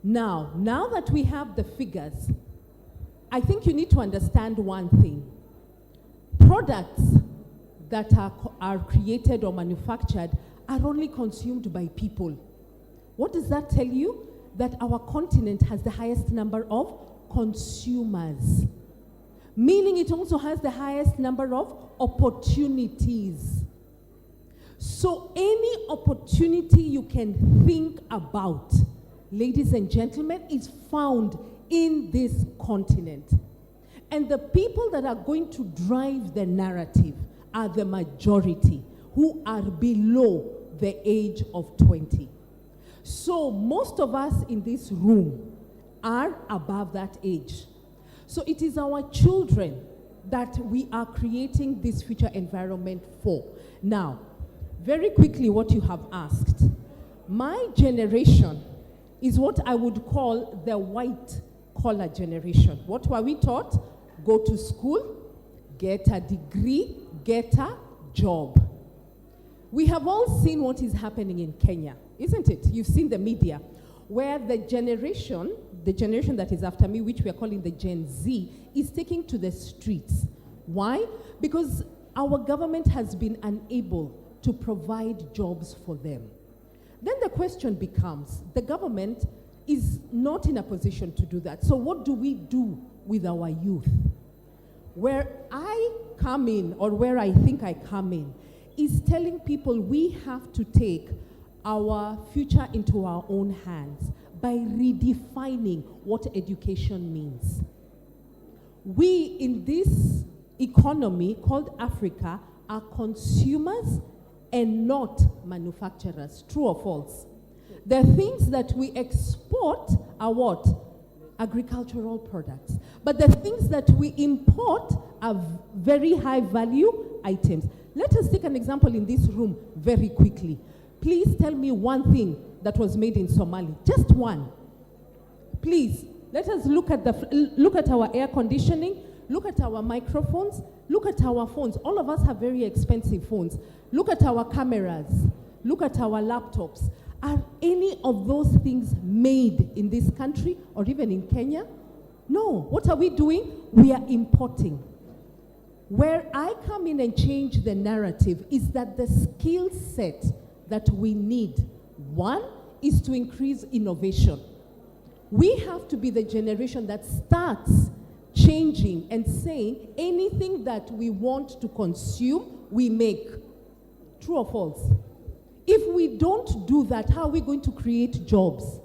Now that we have the figures, I think you need to understand one thing. Products that are created or manufactured are only consumed by people. What does that tell you? That our continent has the highest number of consumers. Meaning it also has the highest number of opportunities. So any opportunity you can think about, ladies and gentlemen, is found in this continent. And the people that are going to drive the narrative are the majority who are below the age of 20. So most of us in this room are above that age. So it is our children that we are creating this future environment for. Now, very quickly what you have asked. My generation is what I would call the white collar generation. What were we taught? Go to school, get a degree, get a job. We have all seen what is happening in Kenya, isn't it? You've seen the media, where the generation that is after me, which we are calling the Gen Z, is taking to the streets. Why? Because our government has been unable to provide jobs for them. Then the question becomes, the government is not in a position to do that. So what do we do with our youth? Where I come in, or where I think I come in, is telling people we have to take our future into our own hands by redefining what education means. We, in this economy called Africa, are consumers and not manufacturers. True or false? The things that we export are what? Agricultural products. But the things that we import are very high value items. Let us take an example in this room very quickly. Please tell me one thing that was made in Somali. Just one. Please. Let us look at our air conditioning, look at our microphones, look at our phones. All of us have very expensive phones. Look at our cameras, look at our laptops. Are any of those things made in this country or even in Kenya? No. What are we doing? We are importing. Where I come in and change the narrative is that the skill set that we need, one, is to increase innovation. We have to be the generation that starts changing and saying anything that we want to consume, we make. True or false? If we don't do that, how are we going to create jobs?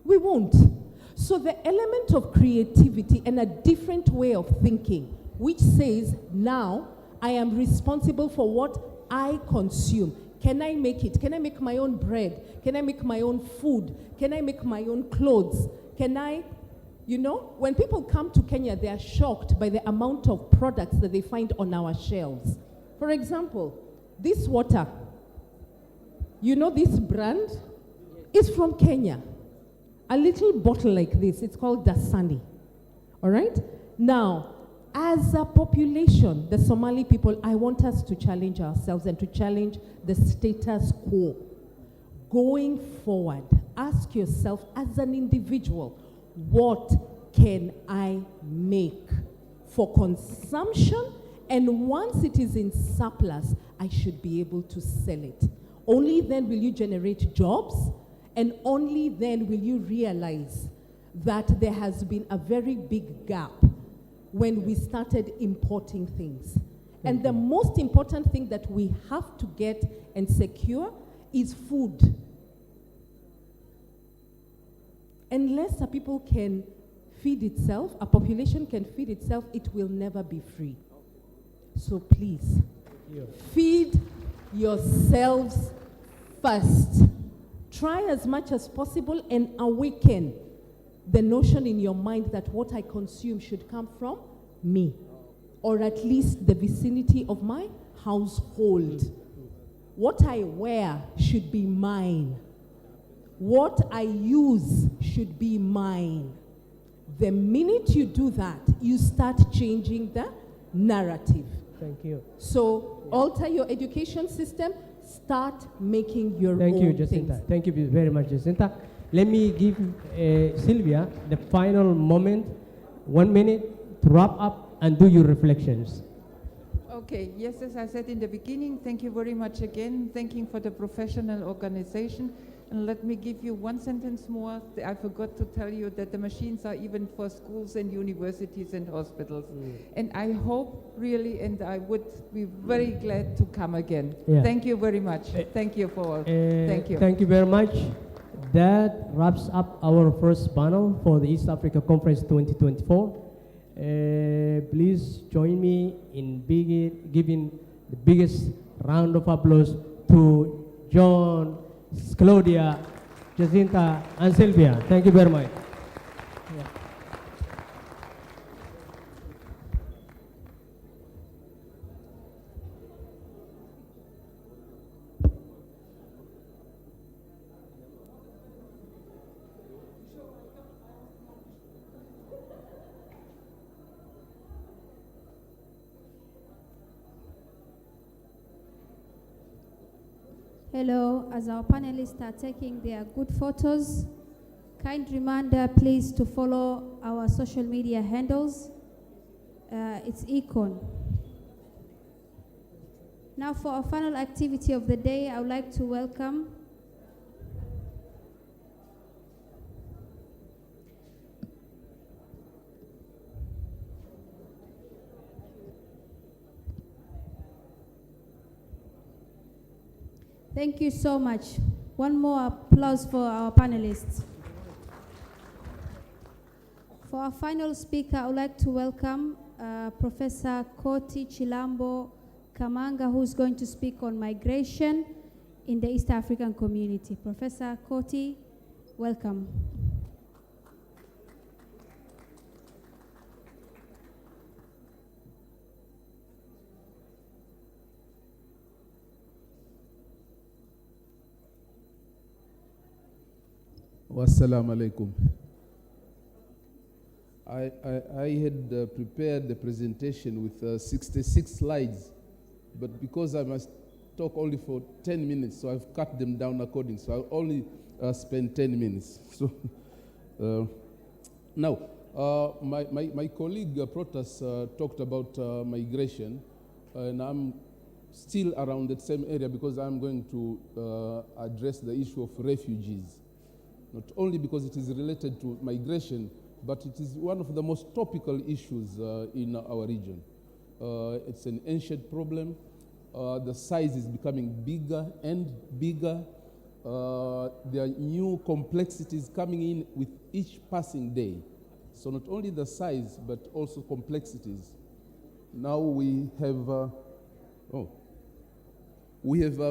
We won't. So the element of creativity and a different way of thinking, which says, now I am responsible for what I consume. Can I make it? Can I make my own bread? Can I make my own food? Can I make my own clothes? Can I, when people come to Kenya, they are shocked by the amount of products that they find on our shelves. For example, this water, this brand is from Kenya. A little bottle like this, it's called Dasani. All right? Now, as a population, the Somali people, I want us to challenge ourselves and to challenge the status quo. Going forward, ask yourself as an individual, what can I make for consumption? And once it is in surplus, I should be able to sell it. Only then will you generate jobs, and only then will you realize that there has been a very big gap when we started importing things. And the most important thing that we have to get and secure is food. Unless a people can feed itself, a population can feed itself, it will never be free. So please, feed yourselves first. Try as much as possible and awaken the notion in your mind that what I consume should come from me, or at least the vicinity of my household. What I wear should be mine. What I use should be mine. The minute you do that, you start changing the narrative. Thank you. So alter your education system, start making your Thank own you, Jacinta. things. Thank you very much, Jacinta. Let me give Sylvia the final moment, 1 minute to wrap up and do your reflections. Okay, yes, as I said in the beginning, thank you very much again. Thanking for the professional organization. And let me give you one sentence more. I forgot to tell you that the machines are even for schools and universities and hospitals. And I hope really, and I would be very glad to come again. Yeah. Thank you very much. Thank you for all. Thank you. Thank you very much. That wraps up our first panel for the East Africa Conference 2024. Please join me in giving the biggest round of applause to John, Claudia, Jacinta, and Sylvia. Thank you very much. Hello, as our panelists are taking their good photos, kind reminder please to follow our social media handles. It's EACON. Now for our final activity of the day, I would like to welcome Thank you so much. One more applause for our panelists. For our final speaker, I would like to welcome Professor Koti Chilambo Kamanga, who's going to speak on migration in the East African community. Professor Koti, welcome. Wassalamu alaikum. I had prepared the presentation with 66 slides, but because I must talk only for 10 minutes, so I've cut them down accordingly. So I'll only spend 10 minutes. So now, my colleague Protas talked about migration, and I'm still around that same area because I'm going to address the issue of refugees. Not only because it is related to migration, but it is one of the most topical issues in our region. It's an ancient problem. The size is becoming bigger and bigger. There are new complexities coming in with each passing day. So not only the size, but also complexities. Now we have,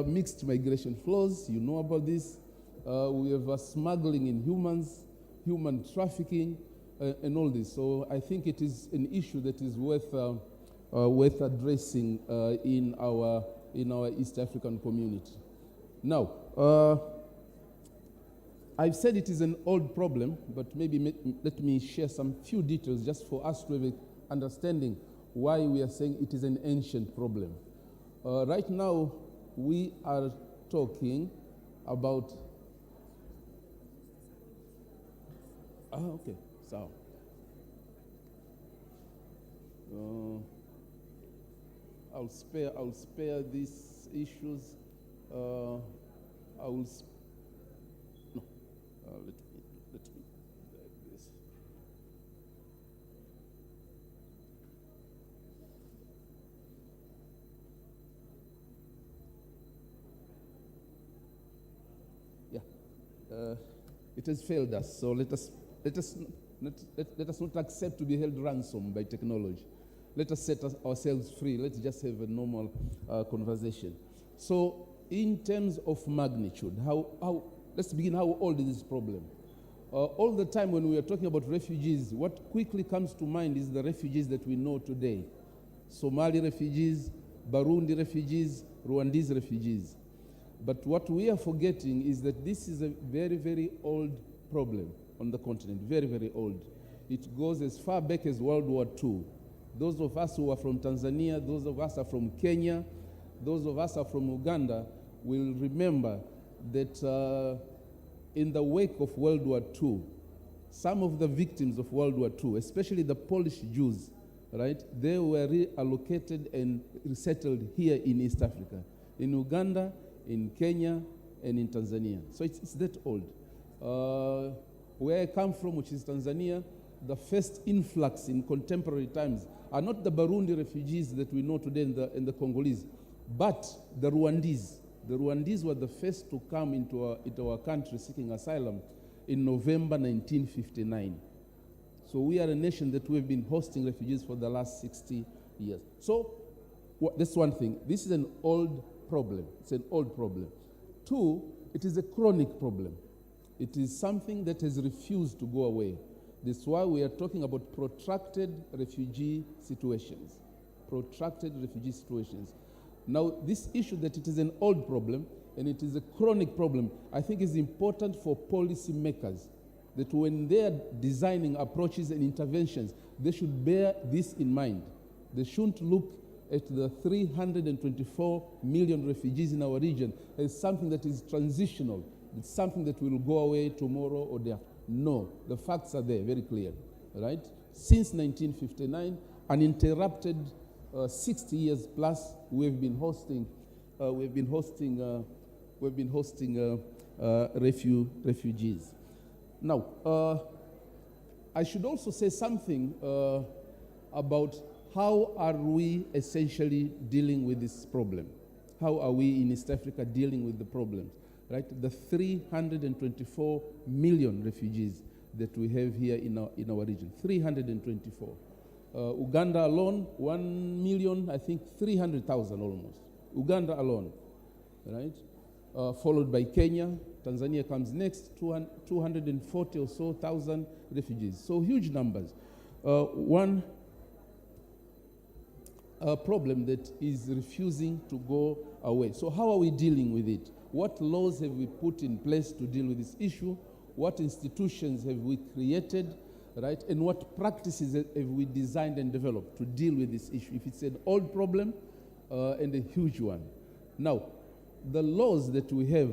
mixed migration flows. You know about this. We have smuggling in humans, human trafficking, and all this. So I think it is an issue that is worth addressing in our East African community. Now, I've said it is an old problem, but maybe let me share some few details just for us to have an understanding why we are saying it is an ancient problem. Right now, we are talking about... okay, so... I'll spare these issues. Let me like this. Yeah, it has failed us. So let us not accept to be held ransom by technology. Let us set ourselves free. Let's just have a normal conversation. So, in terms of magnitude, let's begin how old is this problem? All the time when we are talking about refugees, what quickly comes to mind is the refugees that we know today. Somali refugees, Burundi refugees, Rwandese refugees. But what we are forgetting is that this is a very, very old problem on the continent, very, very old. It goes as far back as World War II. Those of us who are from Tanzania, those of us are from Kenya, those of us are from Uganda, will remember that in the wake of World War II, some of the victims of World War II, especially the Polish Jews, right, they were reallocated and resettled here in East Africa, in Uganda, in Kenya, and in Tanzania. So it's that old. Where I come from, which is Tanzania, the first influx in contemporary times are not the Burundi refugees that we know today in the Congolese, but the Rwandese. The Rwandese were the first to come into our country seeking asylum in November 1959. So we are a nation that we've been hosting refugees for the last 60 years. So that's one thing. This is an old problem. It's an old problem. Two, it is a chronic problem. It is something that has refused to go away. That's why we are talking about protracted refugee situations. Protracted refugee situations. Now, this issue that it is an old problem and it is a chronic problem, I think is important for policy makers, that when they are designing approaches and interventions, they should bear this in mind. They shouldn't look at the 324 million refugees in our region as something that is transitional. It's something that will go away tomorrow or day after. No, the facts are there, very clear, right? Since 1959, uninterrupted 60 years plus, we've been hosting refugees. Now, I should also say something about how are we essentially dealing with this problem. How are we in East Africa dealing with the problems? Right, the 324 million refugees that we have here in our region, 324. Uganda alone, 1 million, I think 300,000 almost. Uganda alone, right? Followed by Kenya. Tanzania comes next, 240 or so thousand refugees. So huge numbers. One problem that is refusing to go away. So how are we dealing with it? What laws have we put in place to deal with this issue? What institutions have we created? right? And what practices have we designed and developed to deal with this issue? If it's an old problem and a huge one. Now, the laws that we have,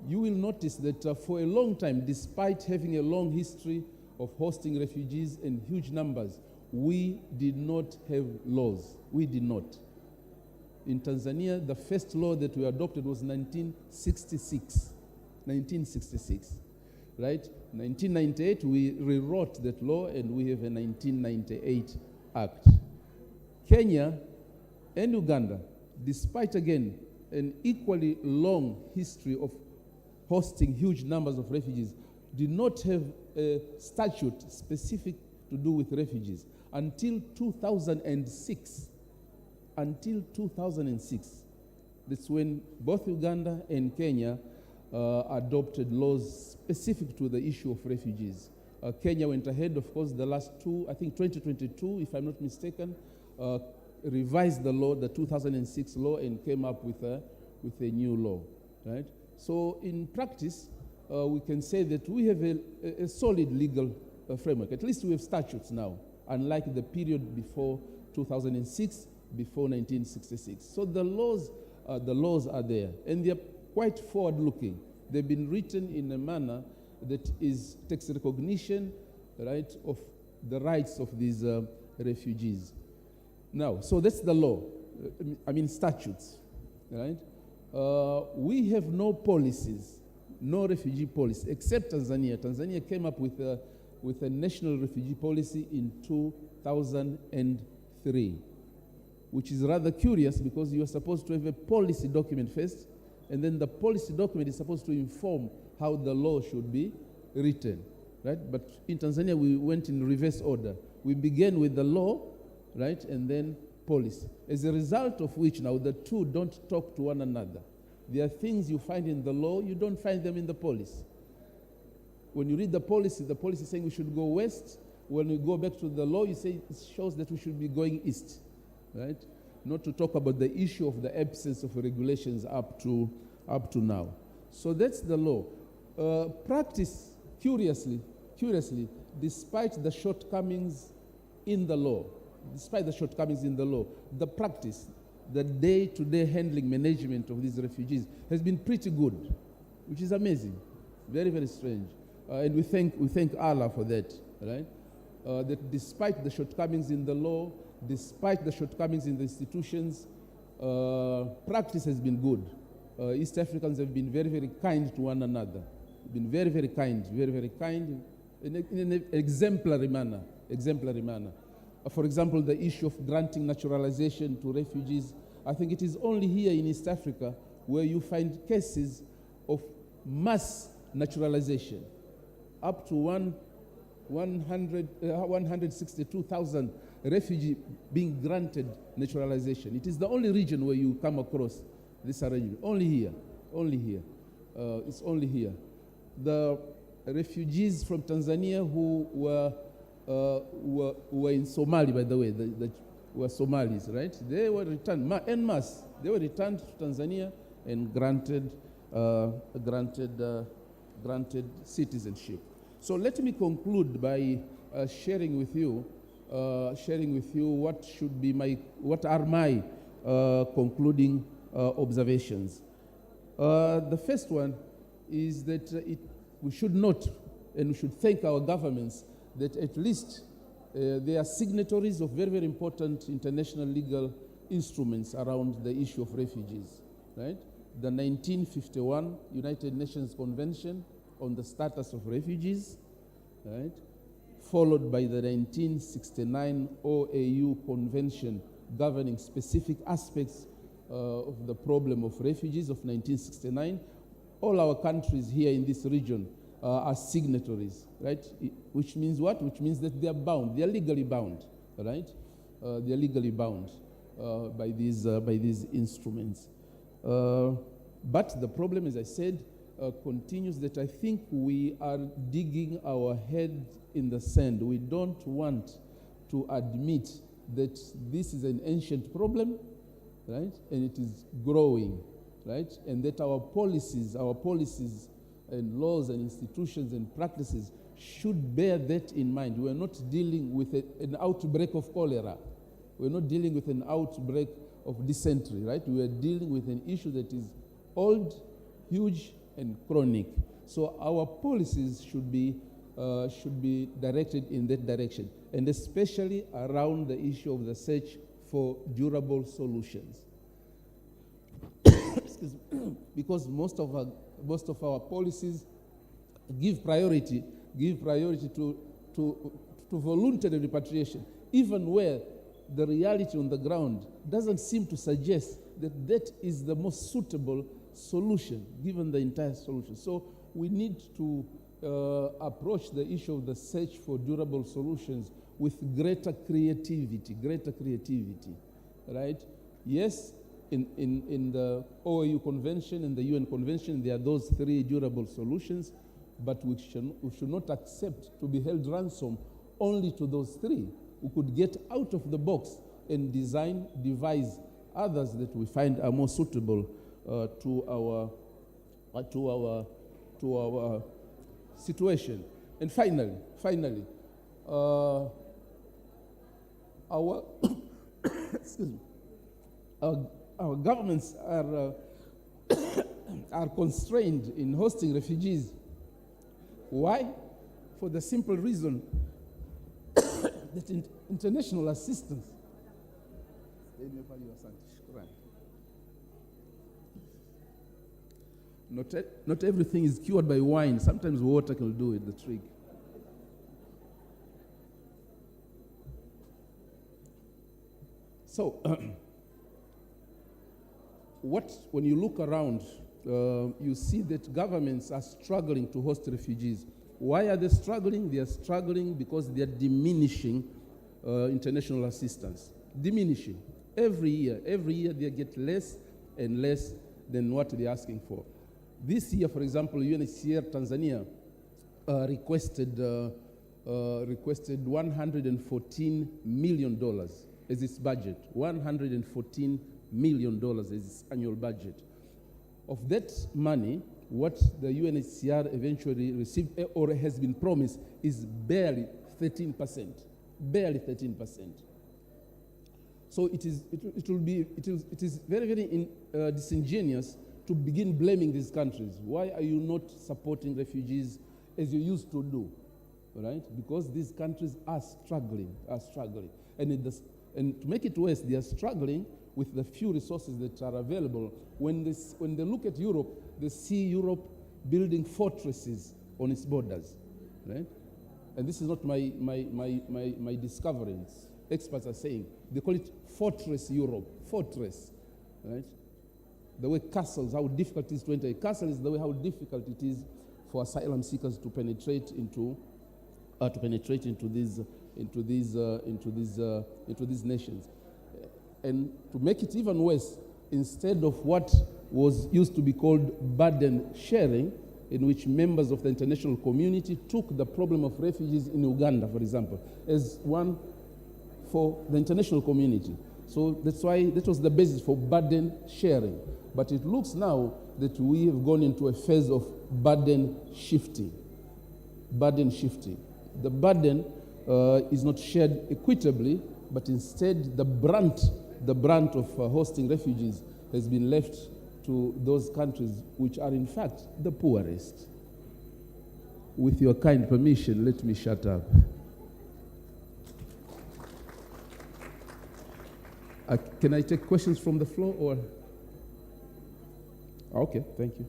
you will notice that for a long time, despite having a long history of hosting refugees in huge numbers, we did not have laws. We did not. In Tanzania, the first law that we adopted was 1966. 1966, right? 1998, we rewrote that law, and we have a 1998 Act. Kenya and Uganda, despite, again, an equally long history of hosting huge numbers of refugees, did not have a statute specific to do with refugees until 2006. Until 2006. That's when both Uganda and Kenya adopted laws specific to the issue of refugees. Kenya went ahead, of course, the last two, I think 2022, if I'm not mistaken, revised the law, the 2006 law, and came up with a new law, right? So in practice, we can say that we have a solid legal framework. At least we have statutes now, unlike the period before 2006, before 1966. So the laws are there, and they're quite forward-looking. They've been written in a manner that takes recognition, right, of the rights of these refugees. Now, so that's the law. I mean statutes, right? We have no policies, no refugee policy, except Tanzania. Tanzania came up with a national refugee policy in 2003, which is rather curious because you are supposed to have a policy document first, and then the policy document is supposed to inform how the law should be written, right? But in Tanzania, we went in reverse order. We began with the law, right, and then policy. As a result of which now the two don't talk to one another. There are things you find in the law, you don't find them in the policy. When you read the policy is saying we should go west. When we go back to the law, you say it shows that we should be going east, right? Not to talk about the issue of the absence of regulations up to now. So that's the law. Practice, curiously, despite the shortcomings in the law, the practice, the day-to-day handling management of these refugees has been pretty good, which is amazing, very, very strange. And we thank Allah for that, right? That despite the shortcomings in the law, despite the shortcomings in the institutions, practice has been good. East Africans have been very, very kind to one another. Been very, very kind in an exemplary manner. For example, the issue of granting naturalization to refugees. I think it is only here in East Africa where you find cases of mass naturalization. Up to 162,000 refugees being granted naturalization. It is the only region where you come across this arrangement. Only here. It's only here. The refugees from Tanzania who were in Somali, by the way, were Somalis, right? They were returned en masse. They were returned to Tanzania and granted citizenship. So let me conclude by sharing with you what are my concluding observations. The first one is that we should note and we should thank our governments that at least they are signatories of very, very important international legal instruments around the issue of refugees, right? The 1951 United Nations Convention on the Status of Refugees, right? Followed by the 1969 OAU Convention governing specific aspects of the problem of refugees of 1969. All our countries here in this region are signatories, right? Which means what? Which means that they are bound. They are legally bound, right? They are legally bound by these instruments. But the problem, as I said, continues that I think we are digging our head in the sand. We don't want to admit that this is an ancient problem, right? And it is growing, right? And that our policies and laws and institutions and practices should bear that in mind. We're not dealing with an outbreak of cholera. We're not dealing with an outbreak of dysentery, right? We are dealing with an issue that is old, huge, and chronic. So our policies should be directed in that direction, and especially around the issue of the search for durable solutions. Because most of our policies give priority to voluntary repatriation, even where the reality on the ground doesn't seem to suggest that that is the most suitable solution, given the entire solution. So we need to approach the issue of the search for durable solutions with greater creativity, right? Yes, in the OAU Convention and the UN Convention, there are those 3 durable solutions, but we should not accept to be held ransom only to those 3. We could get out of the box and devise others that we find are more suitable to our situation. And finally, our excuse me, our governments are constrained in hosting refugees. Why? For the simple reason that international assistance. Not everything is cured by wine. Sometimes water can do it, the trick. So, when you look around, you see that governments are struggling to host refugees. Why are they struggling? They are struggling because they are diminishing international assistance. Diminishing. Every year they get less and less than what they're asking for. This year, for example, UNHCR Tanzania requested $114 million as its budget. $114 million as its annual budget. Of that money, what the UNHCR eventually received or has been promised is barely 13%. Barely 13%. So it is very, very disingenuous to begin blaming these countries. Why are you not supporting refugees as you used to do? Right? Because these countries are struggling. And to make it worse, they are struggling with the few resources that are available. When they look at Europe, they see Europe building fortresses on its borders, right? And this is not my discovery. Experts are saying they call it Fortress Europe, fortress, right? The way castles, how difficult it is to enter a castle is the way how difficult it is for asylum seekers to penetrate into these nations. And to make it even worse, instead of what was used to be called burden sharing, in which members of the international community took the problem of refugees in Uganda, for example, as one for the international community. So that's why that was the basis for burden sharing. But it looks now that we have gone into a phase of burden shifting. The burden is not shared equitably, but instead the brunt of hosting refugees has been left to those countries which are in fact the poorest. With your kind permission, let me shut up. Can I take questions from the floor or? Okay, thank you.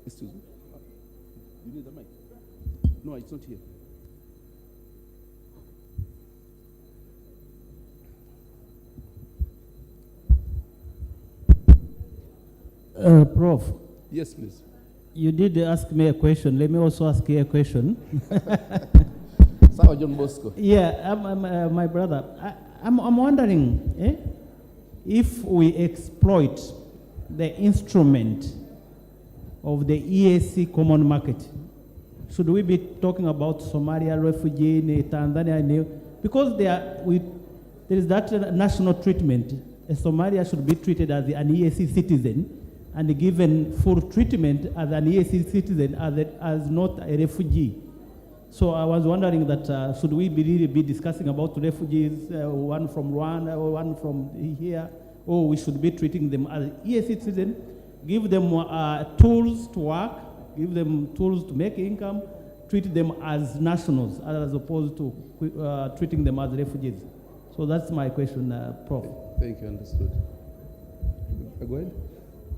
Excuse me. You need the mic? No, it's not here. Prof. Yes, please. You did ask me a question. Let me also ask you a question. Sawa John Bosco. Yeah, my brother. I'm wondering if we exploit the instrument of the EAC common market. Should we be talking about Somalia refugee, Tanzania, because there is that national treatment a Somalia should be treated as an EAC citizen and given full treatment as an EAC citizen as not a refugee. So I was wondering that should we really be discussing about refugees, one from Rwanda or one from here, or we should be treating them as EAC citizens, give them tools to work, give them tools to make income, treat them as nationals as opposed to treating them as refugees. So that's my question, Prof. Thank you, understood. Go ahead.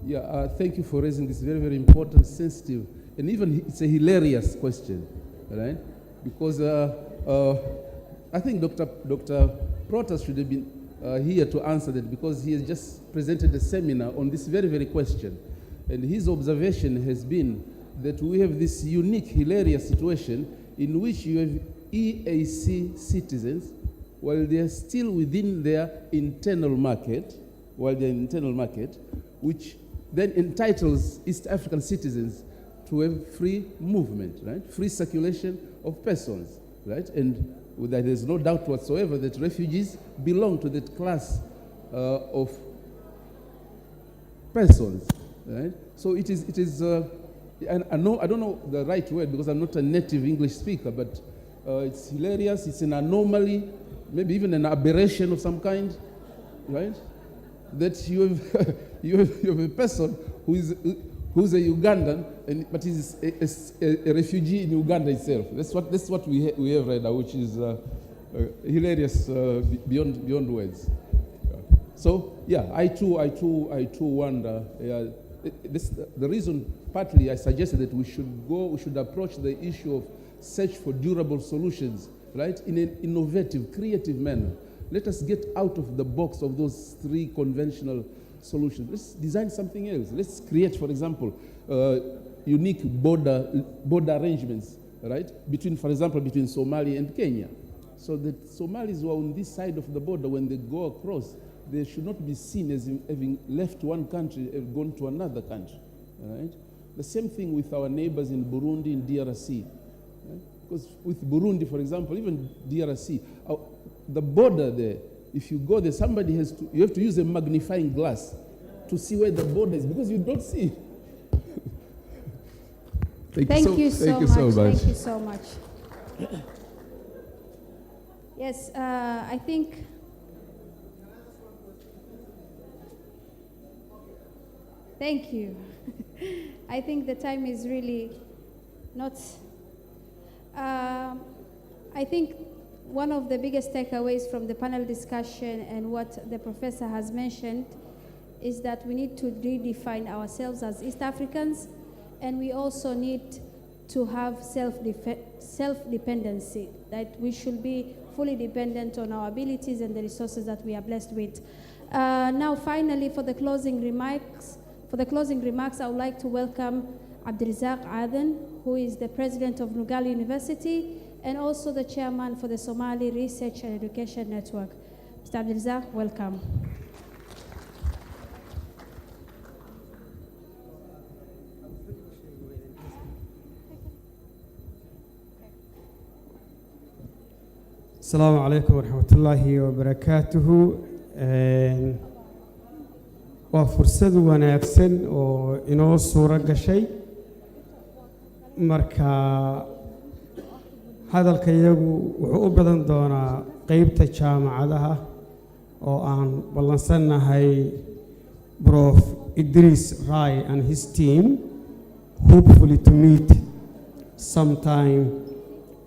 Yeah, thank you for raising this very, very important, sensitive, and even it's a hilarious question, right? Because I think Dr. Protas should have been here to answer that, because he has just presented a seminar on this very, very question. And his observation has been that we have this unique, hilarious situation in which you have EAC citizens while they are still within their internal market, which then entitles East African citizens to have free movement, right? Free circulation of persons, right? And there is no doubt whatsoever that refugees belong to that class of persons, right? So it is. And I don't know the right word because I'm not a native English speaker, but it's hilarious. It's an anomaly, maybe even an aberration of some kind, right? That you have you have a person who's a Ugandan, but he's a refugee in Uganda itself. That's what we have right now, which is hilarious beyond words. So yeah, I too wonder. The reason partly I suggested that we should approach the issue of search for durable solutions, right, in an innovative, creative manner. Let us get out of the box of those three conventional solutions. Let's design something else. Let's create, for example, unique border arrangements, right, for example, between Somali and Kenya. So that Somalis who are on this side of the border, when they go across, they should not be seen as having left one country and gone to another country, right? The same thing with our neighbors in Burundi and DRC. Right? Because with Burundi, for example, even DRC, the border there, if you go there, you have to use a magnifying glass to see where the border is, because you don't see. Thank you so much. Yes, I think. Thank you. I think the time is really not. I think one of the biggest takeaways from the panel discussion and what the professor has mentioned is that we need to redefine ourselves as East Africans, and we also need to have self-dependency, that we should be fully dependent on our abilities and the resources that we are blessed with. Now, finally, for the closing remarks, I would like to welcome Abdirizak Aden, who is the president of Nugali University and also the chairman for the Somali Research and Education Network. Mr. Abdirizak, welcome. Assalamu alaikum wa rahmatullahi wa barakatuhu. Waa fursad wanaagsan oo inoo suura gashay. Marka hadalkayagu wuxuu u badan doonaa qaybta jaamacadaha oo aan ballansannahay Prof. Idris Rai and his team, hopefully to meet sometime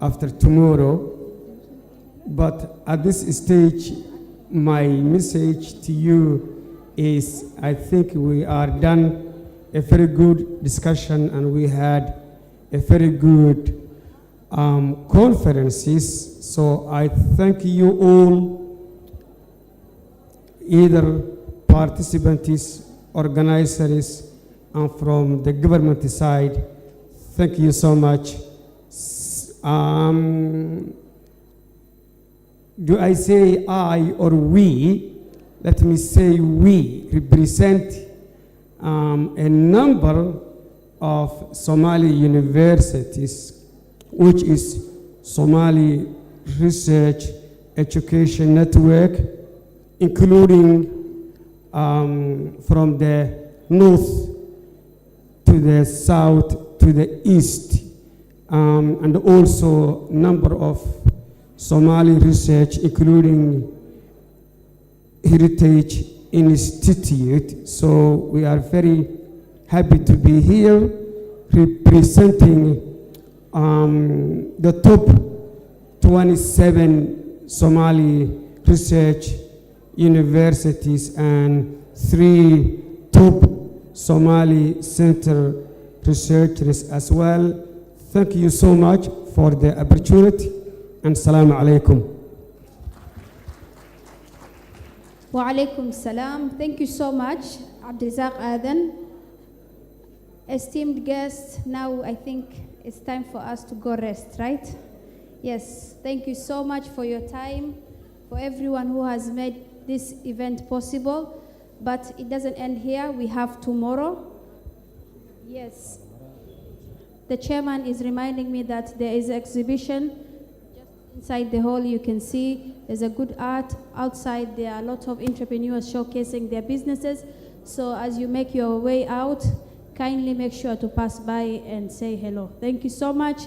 after tomorrow. But at this stage, my message to you is I think we are done a very good discussion and we had a very good conferences. So I thank you all, either participants, organizers, and from the government side. Thank you so much. Do I say I or we? Let me say we represent a number of Somali universities, which is Somali Research Education Network, including from the north to the south to the east, and also number of Somali research, including Heritage Institute. So we are very happy to be here representing the top 27 Somali research universities and 3 top Somali center researchers as well. Thank you so much for the opportunity, and Assalamu alaikum. Wa alaikum salam. Thank you so much, Abdulrazak Adan. Esteemed guests, now I think it's time for us to go rest, right? Yes, thank you so much for your time, for everyone who has made this event possible. But it doesn't end here, we have tomorrow. Yes. The chairman is reminding me that there is an exhibition just inside the hall. You can see there's a good art. Outside there are a lot of entrepreneurs showcasing their businesses. So as you make your way out, kindly make sure to pass by and say hello. Thank you so much.